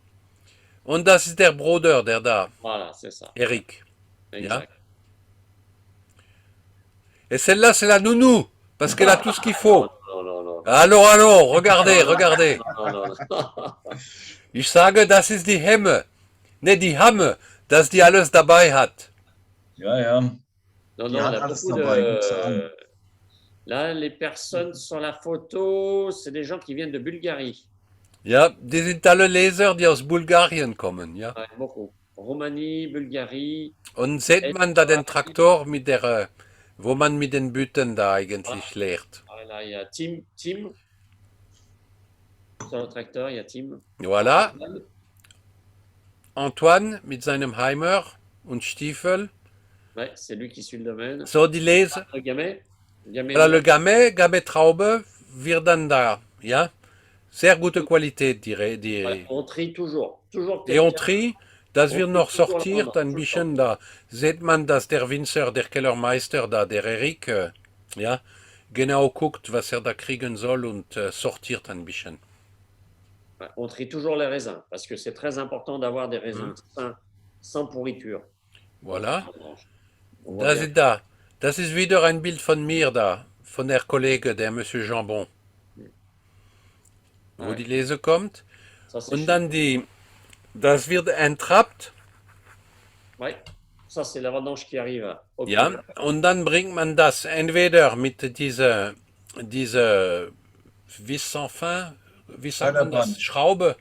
Und das ist der Bruder, der da, Voilà, c'est ça. Eric. Exact. Et celle-là, c'est la nounou, parce qu'elle a tout ce qu'il faut. Non. Allons, regardez. Non. Ich sage, das ist die Hemme. Ne, die Hamme, dass die alles dabei hat. Ja, ja. Non, Die hat là, alles beaucoup dabei, de- gut zu haben. Là, les personnes sur la photo, c'est des gens qui viennent de Bulgarie. Ja, die sind alle Leser, die aus Bulgarien kommen, ja. Ouais, beaucoup. Roumanie, Bulgarie. Und sieht man da den Traktor mit der, wo man mit den Bütten da eigentlich leert. Ah, là, il y a Tim. Sur le tracteur, il y a Tim. Voilà, Antoine mit seinem Heimer und Stiefel. Ouais, c'est lui qui suit le domaine. So, die Leser. Le gamet. Voilà, le Gamay Traube wird dann da, ja. Sehr gute Qualität, die Ouais, on trie toujours. Toujours Et on quelqu'un. trie, das On wird trie noch toujours sortiert, la ein bisschen da. Sieht man, dass der Winzer, der Kellermeister da, der Erik, ja, genau guckt, was da kriegen soll und sortiert ein bisschen. Ouais, on trie toujours les raisins parce que c'est très important d'avoir des raisins sains, sans pourriture. Voilà. On voit Das bien. ist da. Das ist wieder ein Bild von mir da, von der Kollege, der Monsieur Jambon. Wo Ouais. die Lese kommt. Ça, c'est Und chez- dann das wird entrappt, Ouais. Ça, c'est la vendange qui arrive. au ja, cœur. und dann bringt man das entweder mit diese vis sans fin, wie sagt man das, Förderband. Schraube,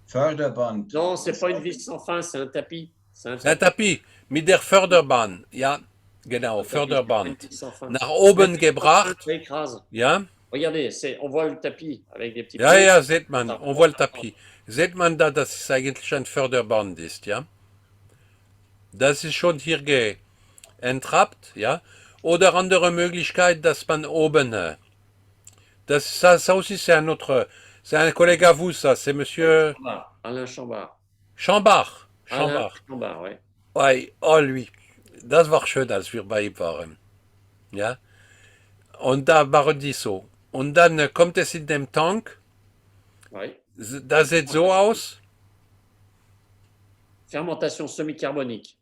Förderband. Non, c'est pas une vis sans fin, c'est un tapis. C'est un ein Tapis, mit der Förderbahn, ja, genau, tapis, Förderband, une vis sans fin. nach oben Mais gebracht, ça écrase. ja, Regardez, on voit le tapis avec des petits ja, pieds. ja, sieht man, on voit le Tapis, sieht man da, dass es eigentlich ein Förderband ist, ja. Das ist schon hier entrappt, ja. Oder andere Möglichkeit, dass man oben, ça aussi c'est un autre, c'est un collègue à vous, ça, c'est Monsieur Alain Chambard. Chambach. Alain Chambard, ouais. Ouais, oh lui, das war schön, als wir bei ihm waren. Ja. Und da waren die so. Und dann kommt es in dem Tank, Ouais. das sieht so aus, Fermentation semi-carbonique.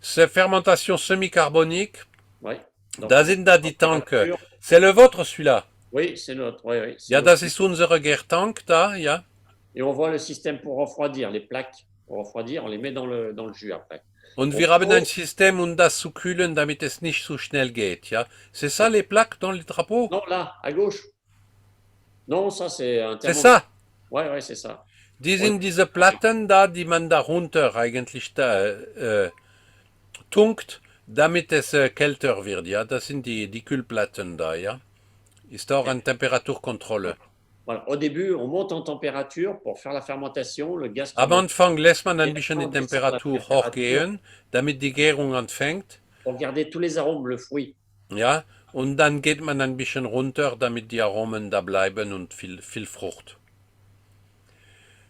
c'est fermentation semi-carbonique, Ouais. Donc, da sind da die Tanks. température- C'est le vôtre celui-là. Oui, c'est notre. Oui, c'est Ja, notre. das ist unsere Gärtank da, ja. Et on voit le système pour refroidir, les plaques pour refroidir, on les met dans le jus après. Und wir haben ein System, um das zu kühlen, damit es nicht so schnell geht, ja. C'est ça les plaques dans les drapeaux? Non, là, à gauche. Non, ça c'est un C'est thermomètre. ça. Ouais, ouais, c'est ça. Die sind diese Platten da, die man darunter eigentlich da, tunkt, damit es kälter wird, ja. Das sind die Kühlplatten da, ja. Ist auch eine Temperaturkontrolle. Voilà. Au début, on monte en température pour faire la fermentation, le gaz. Am Anfang lässt man ein Et bisschen die on descend la Temperatur température hochgehen, damit die Gärung anfängt, pour garder tous les arômes, le fruit. ja. Und dann geht man ein bisschen runter, damit die Aromen da bleiben und viel Frucht.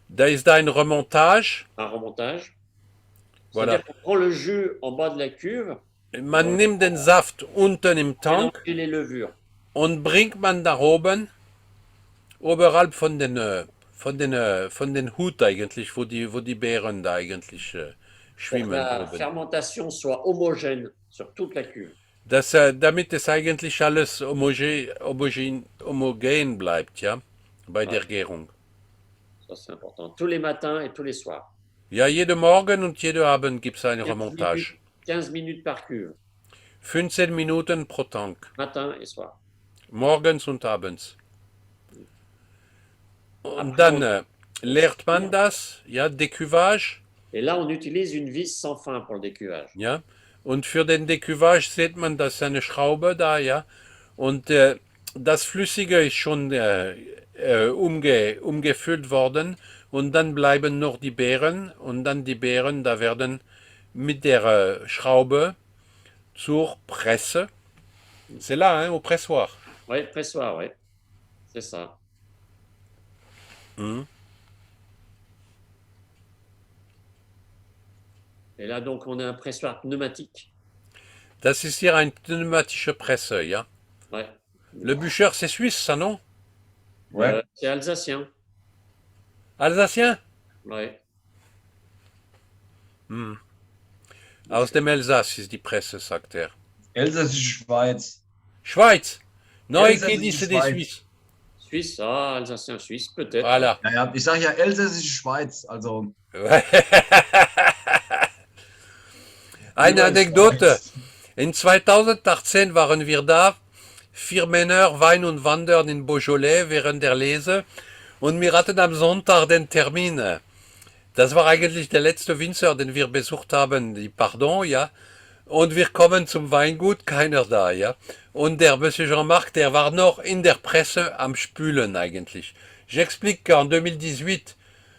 Da ist da ein Remontage. Un remontage. Voilà. C'est-à-dire qu'on prend le jus en bas de la cuve, Man nimmt den Saft unten im Tank mélanger les levures. und bringt man da oben, oberhalb von den Hut eigentlich, wo die Beeren da eigentlich Pour que schwimmen la oben. fermentation soit homogène sur toute la cuve. Das, damit es eigentlich alles homogen bleibt, ja, bei der Gärung. Ça, c'est important. Tous les matins et tous les soirs. Ja, jeden Morgen und jeden Abend gibt es eine 15 Remontage. minutes, 15 minutes par cuve, 15 Minuten pro Tank, matin et soir. morgens und abends. Und Après, dann on- leert man das, ja, Décuvage, Et là, on utilise une vis sans fin pour le décuvage. ja. Und für den Décuvage sieht man, das ist eine Schraube da, ja. Und das Flüssige ist schon umgefüllt worden. Und dann bleiben noch die Beeren. Und dann die Beeren, da werden mit der Schraube zur Presse. C'est là, hein, au pressoir. Oui, pressoir, oui. C'est ça. Mhm. Et là, donc, on a un pressoir pneumatique. Das ist hier eine pneumatische Presse, ja. Ouais. Le bûcheur, c'est suisse, ça, non? Ouais. C'est alsacien. Alsacien? Ouais. Hm. Aus dem Elsass ist die Presse, sagt er. Elsässische Schweiz. Schweiz? Non, Elsassische qui dit c'est des Schweiz. Suisses. Suisse, ah, alsacien suisse, peut-être. Voilà. Ja, ja, ich sage ja Elsässische Schweiz. Also Eine Schweiz. Anekdote. In 2018 waren wir da, 4 Männer Wein und Wandern in Beaujolais während der Lese und wir hatten am Sonntag den Termin. Das war eigentlich der letzte Winzer, den wir besucht haben, die Pardon, ja. Und wir kommen zum Weingut, keiner da, ja. Und der Monsieur Jean-Marc, der war noch in der Presse am Spülen eigentlich. J'explique qu'en 2018,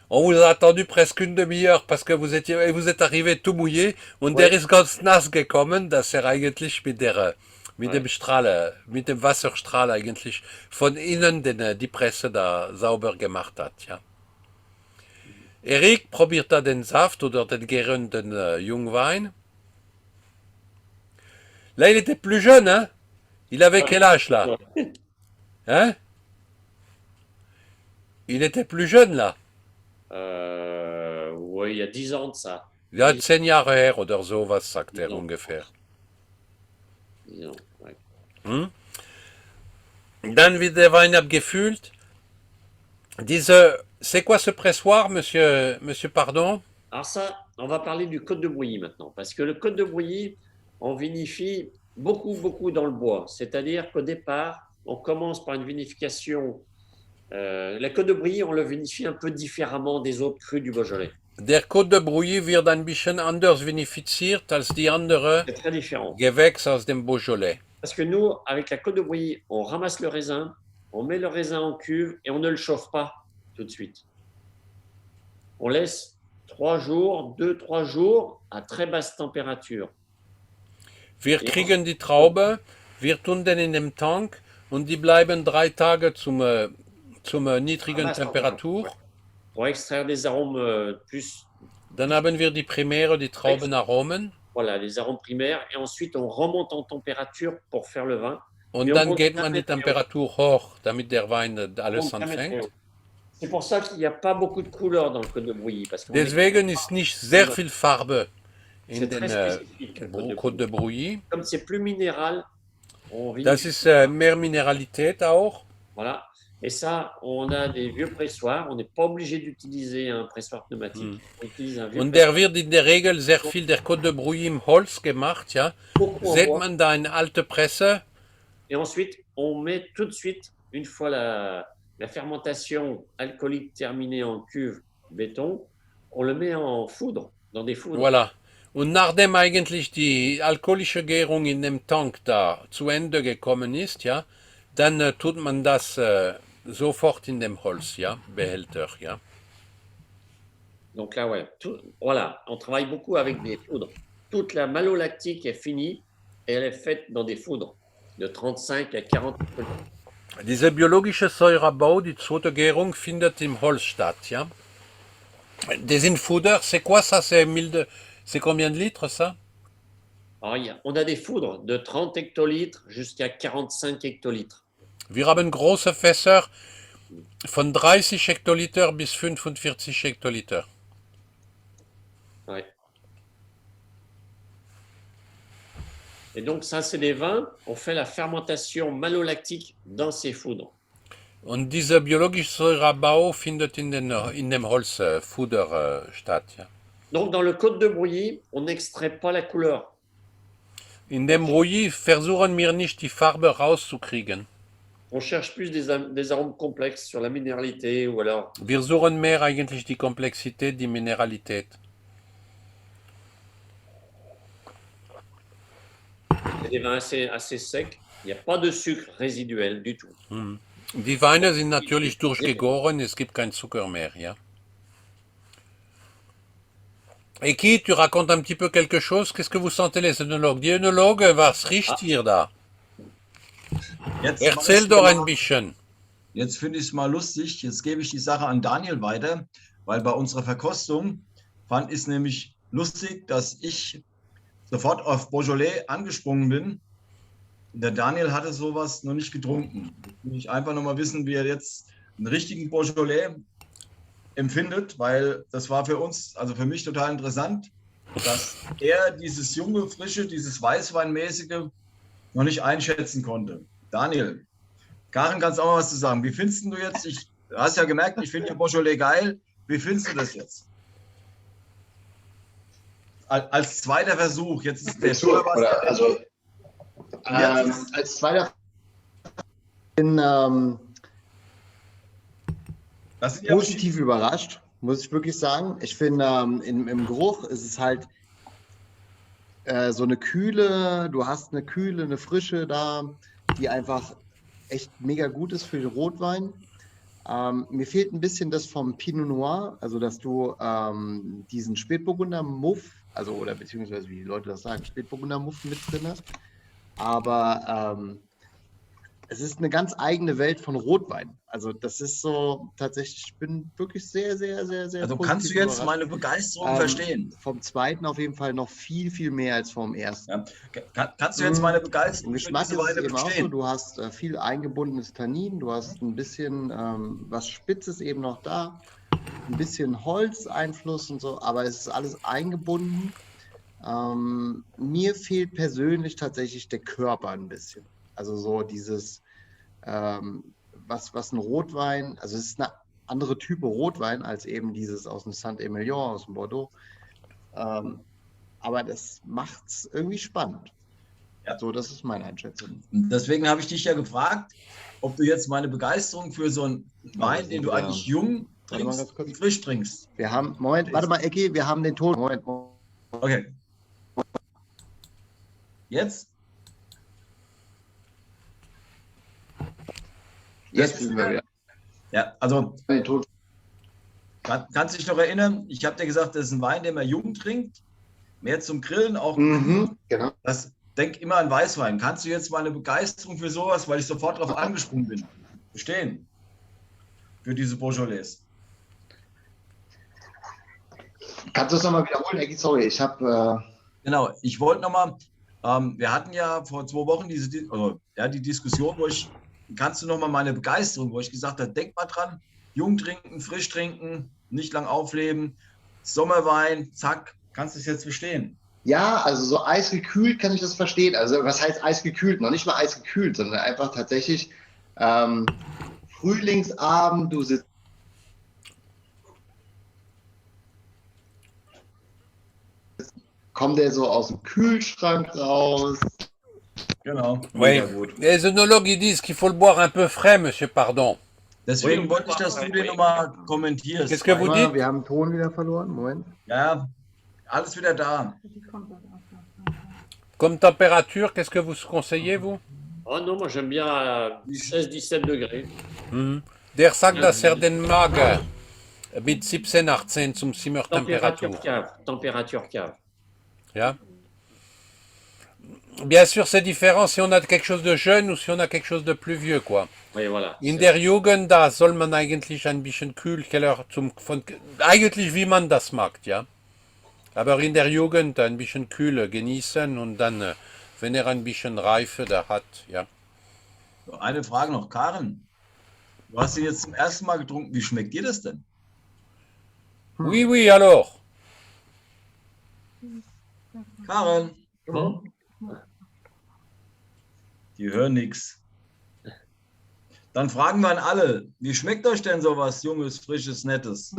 on vous a attendu presque une demi-heure parce que vous êtes arrivé tout mouillé und der ist ganz nass gekommen, dass er eigentlich mit dem Strahl, mit dem Wasserstrahl eigentlich von innen die Presse da sauber gemacht hat, ja. Eric probiert da den Saft oder den gärenden Jungwein. Là, il était plus jeune, hein? Il avait quel âge, là? Hein? Il était plus jeune, là. Oui, il y a 10 ans de ça. Il hat 10 Jahre her oder sowas, sagt er Ja. ungefähr. 10 ans, ouais. Hm? Dann wird der Wein abgefüllt. C'est quoi ce pressoir, monsieur Pardon? Alors ça, on va parler du Côte de Brouilly maintenant, parce que le Côte de Brouilly, on vinifie beaucoup dans le bois. C'est-à-dire qu'au départ, on commence par une vinification. La Côte de Brouilly, on le vinifie un peu différemment des autres crus du Beaujolais. Der Côte de Brouilly wird ein bisschen anders vinifiziert als die anderen C'est très différent. Gewächse aus dem Beaujolais. Parce que nous, avec la Côte de Brouilly, on ramasse le raisin, on met le raisin en cuve et on ne le chauffe pas tout de suite. On laisse 2-3 jours à très basse température. Wir kriegen die Traube, wir tun den in dem Tank und die bleiben 3 Tage zum niedrigen basse Temperatur. Pour extraire des arômes plus, Dann haben wir die Primäre, die Traubenaromen. voilà, les arômes primaires. Et ensuite, on remonte en température pour faire le vin. Und Et on dann monte geht la man die météo. Temperatur hoch, damit der Wein alles On monte la anfängt. météo. C'est pour ça qu'il n'y a pas beaucoup de couleurs dans le Côte de Brouilly. Parce qu'on est- Deswegen ist nicht sehr viel Farbe in c'est den très spécifique. Le Côte de Côte de Brouilly. Brouilly. Comme c'est plus minéral, on vinifie. Das ist mehr Mineralität auch. Voilà. Et ça, on a des vieux pressoirs. On n'est pas obligé d'utiliser un pressoir pneumatique. On utilise un vieux Und der wird in der Regel sehr viel der Côte de Brouilly im Holz gemacht, ja. beaucoup en Sieht bois. man da eine alte Presse? Et ensuite, on met tout de suite, une fois la fermentation alcoolique terminée en cuve béton, on le met en foudre, dans des foudres. Voilà. Und nachdem eigentlich die alkoholische Gärung in dem Tank da zu Ende gekommen ist, ja, dann tut man das sofort in dem Holz, ja, Behälter, ja. Donc là, ouais, voilà, on travaille beaucoup avec des foudres. Toute la malolactique est finie et elle est faite dans des foudres de 35 à 40. Diese biologische Säureabbau, die zweite Gärung, findet im Holz statt, ja. Des Infouders, c'est quoi ça? C'est combien de litres ça? Alors, on a des foudres de 30 hectolitres jusqu'à 45 hectolitres. Wir haben große Fässer von 30 Hektoliter bis 45 Hektoliter. Ouais. Et donc, ça, c'est des vins. On fait la fermentation malolactique dans ces foudres. Und dieser biologische Säureabbau findet in dem Holzfuder statt. Ja. Donc, dans le Côte de Brouilly, on n'extrait pas la couleur. In dem Brouilly versuchen wir nicht, die Farbe rauszukriegen. On cherche plus des arômes complexes sur la minéralité ou alors. Wir suchen mehr eigentlich die Komplexität, die Mineralität. Des vins assez secs. Il n'y a pas de sucre résiduel du tout. Die Weine sind natürlich durchgegoren, es gibt keinen Zucker mehr, ja. Eki, tu racontes un petit peu quelque chose. Qu'est-ce que vous sentez les œnologues? Die Œnologe, was riecht hier da? Erzähl doch ein bisschen. Jetzt finde ich es mal lustig. Jetzt gebe ich die Sache an Daniel weiter, weil bei unserer Verkostung fand ich es nämlich lustig, dass ich sofort auf Beaujolais angesprungen bin. Der Daniel hatte sowas noch nicht getrunken. Ich will einfach noch mal wissen, wie er jetzt einen richtigen Beaujolais empfindet, weil das war für uns, also für mich total interessant, dass er dieses junge, frische, dieses Weißweinmäßige noch nicht einschätzen konnte. Daniel, Karin, kannst auch mal was zu sagen. Wie findest du jetzt, du hast ja gemerkt, ich finde ja Beaujolais geil. Wie findest du das jetzt? Als zweiter Versuch, jetzt ist der als zweiter positiv überrascht, muss ich wirklich sagen. Ich finde, im Geruch ist es halt so eine Kühle, du hast eine Kühle, eine Frische da, die einfach echt mega gut ist für den Rotwein. Mir fehlt ein bisschen das vom Pinot Noir, also dass du diesen Spätburgunder-Muff, also oder beziehungsweise wie die Leute das sagen, Spätburgunder-Muff mit drin hast. Aber es ist eine ganz eigene Welt von Rotwein. Also das ist so tatsächlich, ich bin wirklich sehr, sehr, sehr, sehr. Also kannst du jetzt meine Begeisterung verstehen? Vom zweiten auf jeden Fall noch viel, viel mehr als vom ersten. Ja. Kannst du jetzt meine Begeisterung Geschmack ist es eben auch so, du hast viel eingebundenes Tannin, du hast ein bisschen was Spitzes eben noch da, ein bisschen Holzeinfluss und so, aber es ist alles eingebunden. Mir fehlt persönlich tatsächlich der Körper ein bisschen. Also so dieses, was ein Rotwein, also es ist eine andere Type Rotwein als eben dieses aus dem Saint-Emilion, aus dem Bordeaux. Aber das macht es irgendwie spannend. Ja. So, das ist meine Einschätzung. Deswegen habe ich dich ja gefragt, ob du jetzt meine Begeisterung für so einen Wein, den du eigentlich jung trinkst, frisch trinkst. Wir haben, Moment, warte mal, Ecki, wir haben den Ton. Moment. Okay. Jetzt? Jetzt sind wir wieder. Ja, also kannst du dich noch erinnern, ich habe dir gesagt, das ist ein Wein, den man jung trinkt, mehr zum Grillen auch. Genau. Denk immer an Weißwein. Kannst du jetzt mal eine Begeisterung für sowas, weil ich sofort darauf angesprungen bin, bestehen? Für diese Beaujolais. Kannst du es nochmal wiederholen, Ecki? Sorry, ich habe... Genau, ich wollte nochmal, wir hatten ja vor 2 Wochen die Diskussion, kannst du nochmal meine Begeisterung, wo ich gesagt habe, denk mal dran, jung trinken, frisch trinken, nicht lang aufleben, Sommerwein, zack, kannst du es jetzt verstehen? Ja, also so eisgekühlt kann ich das verstehen. Also was heißt eisgekühlt? Noch nicht mal eisgekühlt, sondern einfach tatsächlich Frühlingsabend, du sitzt kommt der so aus dem Kühlschrank raus. Genau. Oui. Les œnologues ils disent qu'il faut le boire un peu frais, monsieur Pardon. Deswegen Oui, wollte ich, dass du oui. den nochmal kommentierst. Qu'est-ce que vous Warte mal, dites? wir haben den Ton wieder verloren. Moment. Ja, alles wieder da. Comme température, qu'est-ce que vous conseillez, vous? Oh non, moi j'aime bien à 16-17 degrés. Mhm. Der sagt, dass er den mag mit 17, 18 zum Zimmertemperatur. Température cave. Ja. Bien sûr, c'est différent si on a quelque chose de jeune ou si on a quelque chose de plus vieux, quoi. Oui, voilà. In der Jugend, da soll man eigentlich ein bisschen Kühlkeller eigentlich wie man das mag, ja. Aber in der Jugend ein bisschen Kühle genießen und dann, wenn er ein bisschen Reife da hat, ja. So, eine Frage noch, Karen. Du hast ihn jetzt zum ersten Mal getrunken. Wie schmeckt dir das denn? Oui, oui, alors. Karen, Bon. die hören nichts. Dann fragen wir an alle, wie schmeckt euch denn sowas Junges, Frisches, Nettes?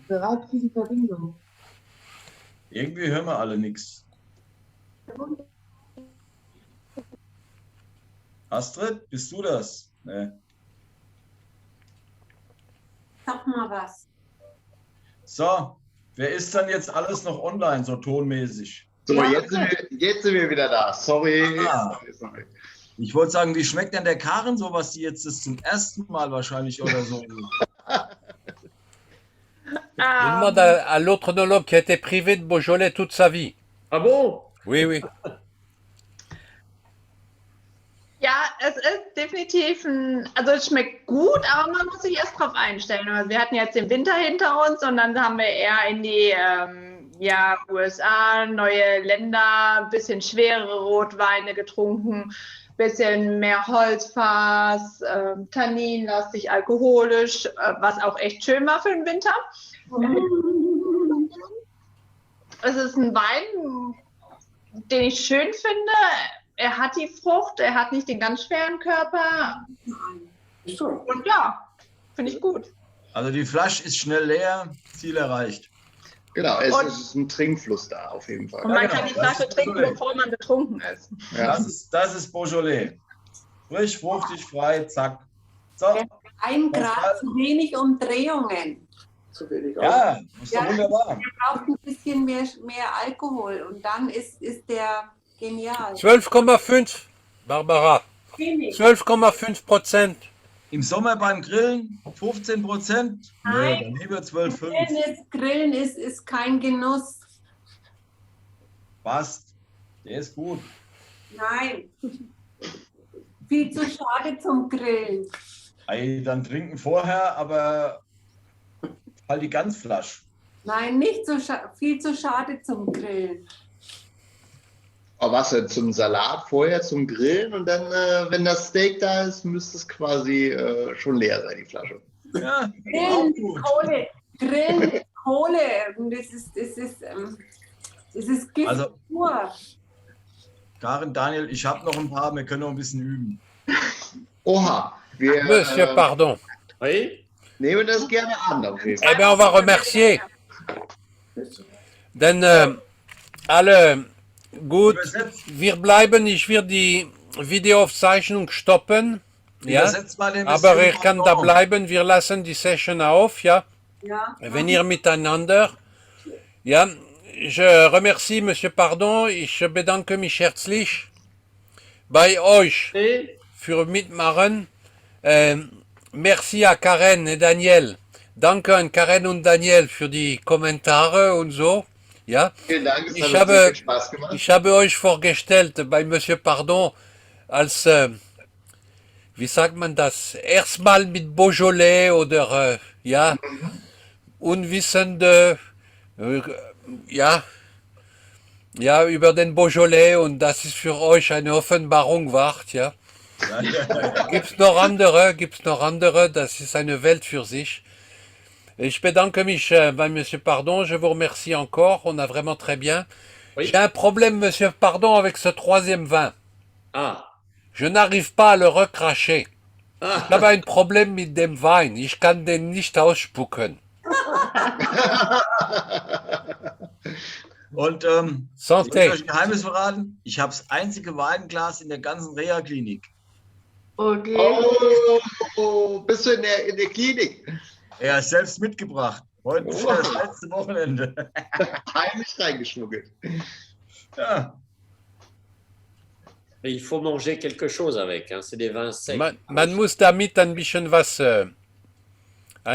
Bereit für die Verbindung. Irgendwie hören wir alle nichts. Astrid, bist du das? Nee. Sag mal was. So, wer ist dann jetzt alles noch online, so tonmäßig? So, Ja. jetzt sind wir wieder da. Sorry. Ah. Sorry. Ich wollte sagen, wie schmeckt denn der Karen so, was die jetzt das zum ersten Mal wahrscheinlich oder so? Il demande à l'autre œnologue qui a été privé de Beaujolais toute sa vie. Ah bon? Oui, oui. Ja, es ist definitiv also es schmeckt gut, aber man muss sich erst drauf einstellen. Also wir hatten jetzt den Winter hinter uns und dann haben wir eher in die USA, neue Länder, ein bisschen schwerere Rotweine getrunken, bisschen mehr Holzfass, tanninlastig, alkoholisch, was auch echt schön war für den Winter. Es ist ein Wein, den ich schön finde. Er hat die Frucht, er hat nicht den ganz schweren Körper. Und ja, finde ich gut. Also die Flasche ist schnell leer, Ziel erreicht. Genau, es Und- ist ein Trinkfluss da auf jeden Fall. Und man genau, kann die das Flasche ist trinken, Beaujolais. bevor man betrunken ist. Ja. Das ist Beaujolais. Frisch, fruchtig, frei, zack. So, 1 Grad zu wenig Umdrehungen. Zu wenig. ja, ist doch Ja. wunderbar. Ihr braucht ein bisschen mehr Alkohol und dann ist der genial. 12,5, Barbara. Wenig. 12,5%. Im Sommer beim Grillen 15%? Nee, Nein. dann lieber 12,5. Grillen ist kein Genuss. Passt. Der ist gut. Nein. Viel zu schade zum Grillen. Ey, dann trinken vorher, aber halt die Ganzflasche. Nein, nicht so viel zu schade zum Grillen. Aber was denn, zum Salat vorher, zum Grillen und dann, wenn das Steak da ist, müsste es quasi schon leer sein, die Flasche. Ja, auch Grillen mit gut. Kohle. Grillen mit Kohle. Und das ist Gift Also- pur. Karin, Daniel, ich habe noch ein paar, wir können noch ein bisschen üben. Oha, wir Monsieur, pardon. Oui? nehmen das gerne an auf jeden Fall. Eh bien, on va remercier. Denn alle gut, Übersetzt, wir bleiben, ich werde die Videoaufzeichnung stoppen. Ja, übersetzt mal den aber Monsieur er kann da Pardon. bleiben, wir lassen die Session auf, ja. Ja. Venir miteinander. Ja, je remercie Monsieur Pardon, ich bedanke mich herzlich bei euch Et für Mitmachen. Merci à Karen et Daniel. Danke an Karen und Daniel für die Kommentare und so. Ja, Vielen Dank, es Ich hat uns habe- sehr viel Spaß gemacht. ich habe euch vorgestellt bei Monsieur Pardon als, wie sagt man das, erstmal mit Beaujolais oder, ja, Unwissende, ja, ja, über den Beaujolais und das ist für euch eine Offenbarung wert, ja. Gibt's noch andere, das ist eine Welt für sich. Je bedanke mich bei Monsieur Pardon, je vous remercie encore, on a vraiment très bien. Oui. J'ai un problème, Monsieur Pardon, avec ce troisième vin. ah, Je n'arrive pas à le recracher. ah. Ich habe ein Problem mit dem Wein, ich kann den nicht ausspucken. Und soll ich Santé. euch ein Geheimnis verraten? Ich habe das einzige Weinglas in der ganzen Reha-Klinik. Okay. Oh, bist du in der Klinik? Er ist selbst mitgebracht. Heute ist das letzte Wochenende. Heimlich reingeschmuggelt. Ja. Mais il faut manger quelque chose avec, hein. C'est des vins secs. Man muss damit ein bisschen was